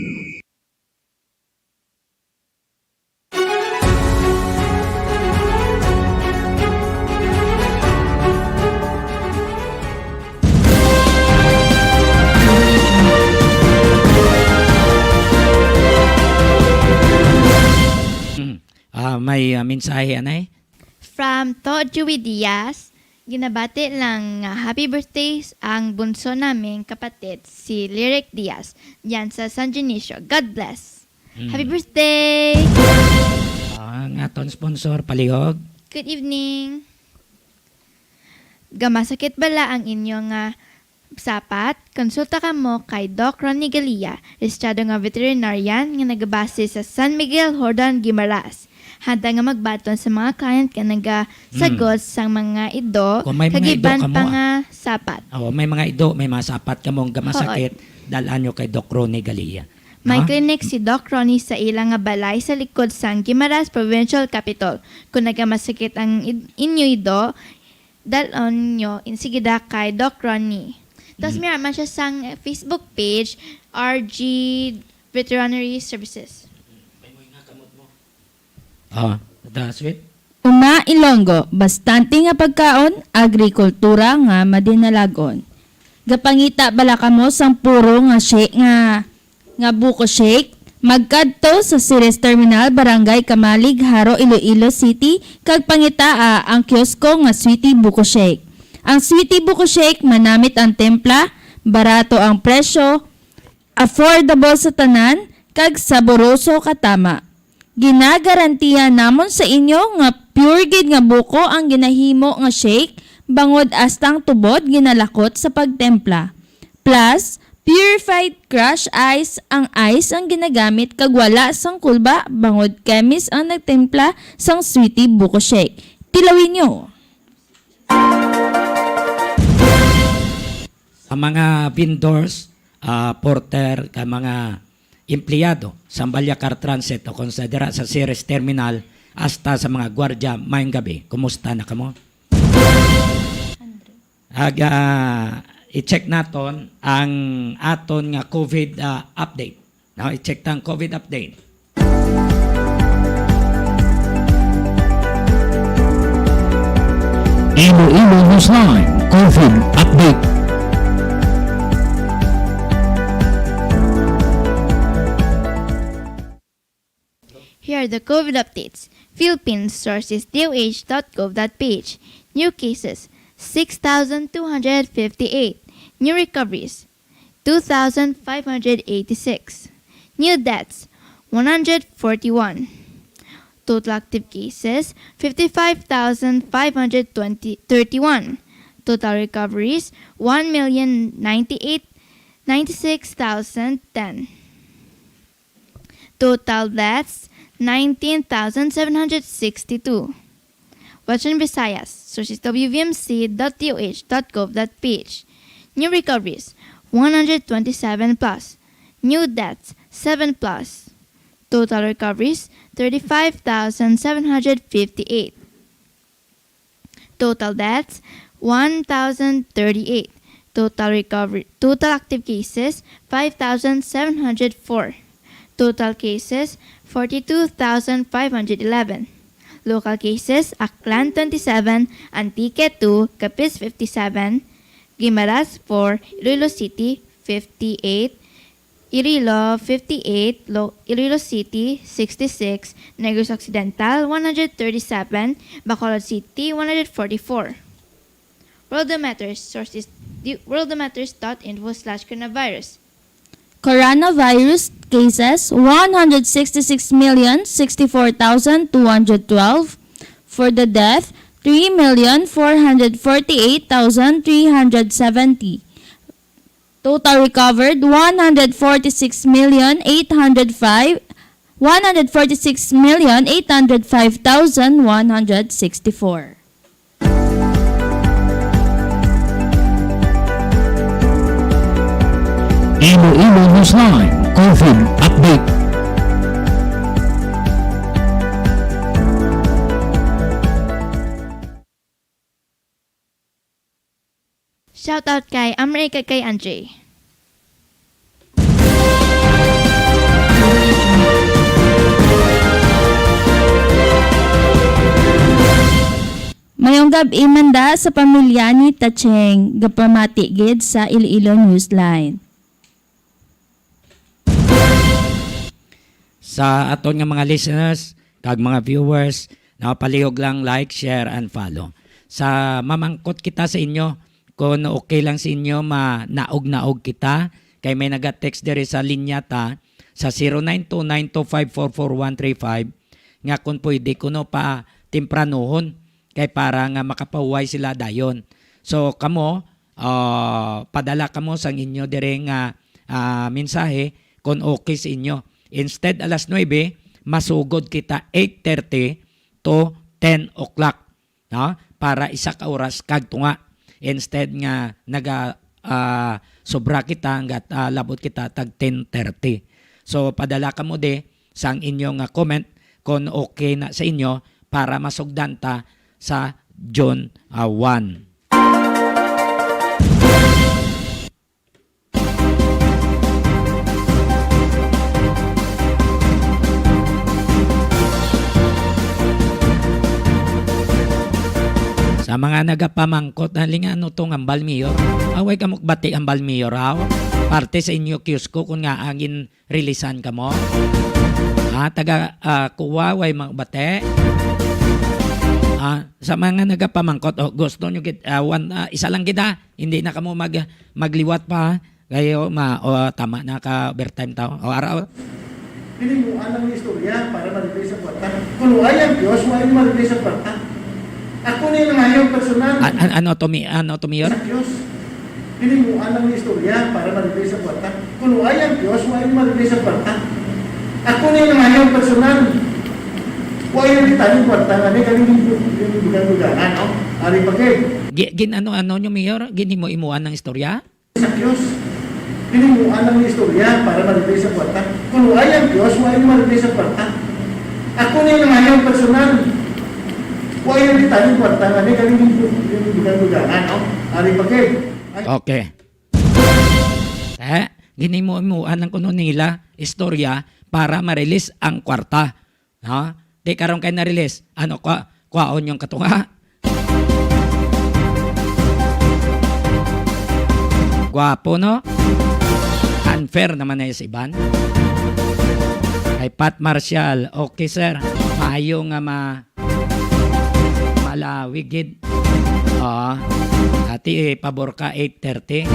May mensahe anay? From To Joey Diaz, ginabati lang nga happy birthday ang bunso naming kapatid, si Lyric Diaz, diyan sa San Dionisio. God bless. Happy birthday! Ang aton sponsor, palihog. Good evening. Gamasakit bala ang inyong sapat? Konsulta ka mo kay Doc Ronnie Galia, registrado nga veterinarian nga nagabase sa San Miguel, Jordan, Guimaras. Handa nga magbaton sa mga client ka nagasagot sa mga ido, Kung may mga kagiban ido ka mo, pa nga sapat. May mga ido, may mga sapat ka mong gamasakit, dalaan nyo kay Doc Ronnie Galia. May clinic si Doc Ronnie sa ilang nga balay sa likod sang Guimaras Provincial Capital. Kung nagamasakit ang inyo ido, dalon nyo insigida kay Doc Ronnie. Tapos mayroon man siya sang Facebook page, RG Veterinary Services. That's it. Uma Ilonggo, bastante nga pagkaon, agrikultura nga madinalagon. Gapangita bala kamo sang puro nga shake nga buko shake, magkadto sa Ceres Terminal, Barangay Kamalig, Haro, Iloilo City, kag pangitaa ang kiosko nga Sweetie Buko Shake. Ang Sweetie Buko Shake manamit ang templa, barato ang presyo, affordable sa tanan, kag saboroso katama. Ginagarantiya namon sa inyo nga pure gid nga buko ang ginahimo nga shake, bangod astang tubod ginalakot sa pagtempla. Plus, purified crushed ice ang ginagamit kag wala sang kulba, bangod chemist ang nagtempla sang Sweetie Buko Shake. Tilawin nyo. Sa mga vendors, porter, ka mga empleyado sa Balyacar Transit o konsidera sa Ceres Terminal hasta sa mga gwardya mayong gabi. Kumusta na kamo? I-check naton ang aton nga COVID update. No, i-check tang COVID update. Iloilo Newsline COVID Update. Here are the COVID updates. Philippines sources DOH.gov.ph. New cases 6,258. New recoveries 2,586. New deaths 141. Total active cases 55,531. Total recoveries 1,096,010. Total deaths 19,762. Western Visayas, sources wvmc.doh.gov.ph. New recoveries 127 plus. New deaths 7 plus. Total recoveries 35,758. Total deaths 1,038. Total active cases 5,704. Total cases 42,511. Local cases, Aklan 27, Antique 2, Capiz 57, Guimaras 4, Iloilo City 58, Iloilo 58, Iloilo City 66, Negros Occidental 137, Bacolod City 144. Worldometers source is worldometers.info/coronavirus. Coronavirus cases 166,064,212. For the death, 3,448,370. Total recovered 146,805,164. Iloilo Newsline COVID Update. Shoutout kay America kay Andre. Mayong gabi manda sa pamilya ni Tacheng, gapamati gid sa Iloilo Newsline. Sa aton nga mga listeners, kag mga viewers, napalihog lang like, share, and follow. Sa mamangkot kita sa inyo, kung okay lang sa inyo, naog kita, kay may naga-text diri sa linya ta, sa 0929254435, nga kung pwede kuno pa timpranuhon, kay para nga makapahuway sila dayon. So kamo, padala kamo sang inyo dire nga mensahe kung okay sa inyo. Instead, alas 9, masugod kita 8:30 to 10 o'clock. No? Para isa ka oras kag tunga. Instead nga sobra kita hanggat labot kita tag 10:30. So padala ka mo de sang inyong comment kung okay na sa inyo para masugdan ta sa June 1. Sa mga nagapamangkot, halinga ano itong ambal mayor? Away ka mukbati ambal mayor raw. Parte sa inyo kiosco kung nga angin rilisan ka mo. Taga kuwa, way magbate. Sa mga nagapamangkot, gusto nyo isa lang kita. Hindi na ka mo magliwat pa. Kayo, tama na ka overtime tao. Araw. Pinimuan ng istorya para maribay sa kwarta. Kung ayang Diyos, walang maribay sa kwarta. Ako na yung ngayong personal. Ano to mayor? Sa Diyos. Pinimuan ng istorya para maribay sa kwarta. Kung ayang Diyos, walang maribay sa kwarta. Ako na yung ngayong personal. Huwag yung tayong kwarta nga. May galing yung lugar-lugaran, no? Ari pa kayo. Ano nyo mayor? Ginimuan ng istorya? Sa Diyos. Pinimuan ng istorya para maribay sa kwarta. Kung ayang Diyos, walang maribay sa kwarta. Ako na yung ngayong personal. Huwag yung tayong kwarta nga. May galing yung lugar-lugaran, no? Ari pa kayo. Okay. Ginimuan ng kuno nila istorya para ma-release ang kwarta. No? Di karon kay na-release. Ano kwaon yung katunga? Gwapo, no? Unfair naman na sa iban. Kay Pat Marcial, okay sir. Maayo nga malawigid. Ati pabor ka 8:30.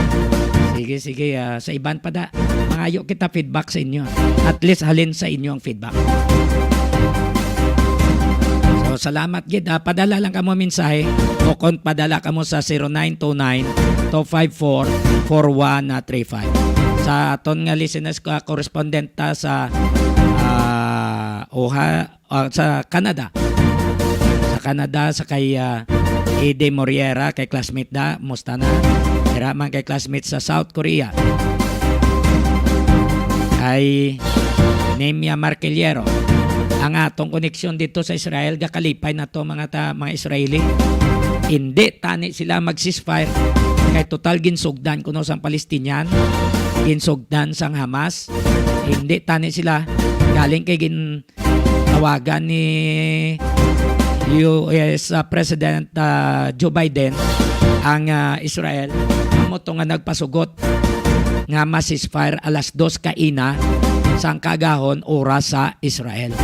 Sige, sa iban pa da. Mangayo kita feedback sa inyo. At least halin sa inyo ang feedback. So salamat gid. Padala lang kamo mensahe o kung padala kamo sa 0929-254-4135. Sa aton nga listeners ko correspondent ta sa sa Canada. Sa Canada sa kay Ede Moriera, kay classmate da, musta na? Hiraman kay classmate sa South Korea. Kay Nemia Marquillero. Ang atong koneksyon dito sa Israel, gakalipay na to mga Israeli. Hindi tani sila mag-ceasefire. Kay total ginsugdan kuno sang Palestinian, ginsugdan sang Hamas. Hindi tani sila galing kay tawagan ni US President Joe Biden ang Israel amo to nga nagpasugot nga ma-ceasefire alas 2 kaina sang kagahon oras sa Israel.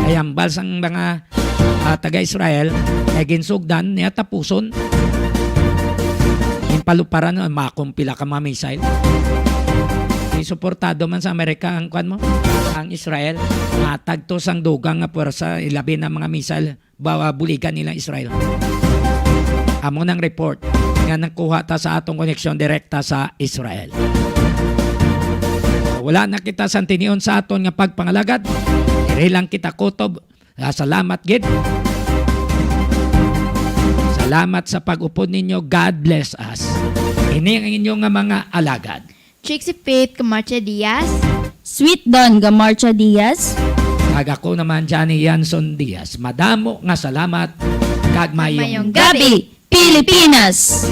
Ay ambal sang mga taga-Israel ay ginsugdan niya tapuson. Impaluparan makumpila ka mga missile. Suportado man sa Amerika ang kwan mo, ang Israel. Matagto sang dugang nga puwersa ilabi ng mga missile buligan nilang Israel. Amo ng report nga nagkuha ta sa atong koneksyon direkta sa Israel. Wala na kita sa tinion sa aton nga pagpangalagad. Iri lang kita kutob. Salamat gid. Salamat sa pag-upod ninyo. God bless us. Ini ang inyong mga alagad. Trixie Faith Camacho Diaz. Sweet Don Gamarcha Diaz. Kag ako naman Johnny Yanson Diaz. Madamo nga salamat. Kag mayong Mayong Gabi, Pilipinas!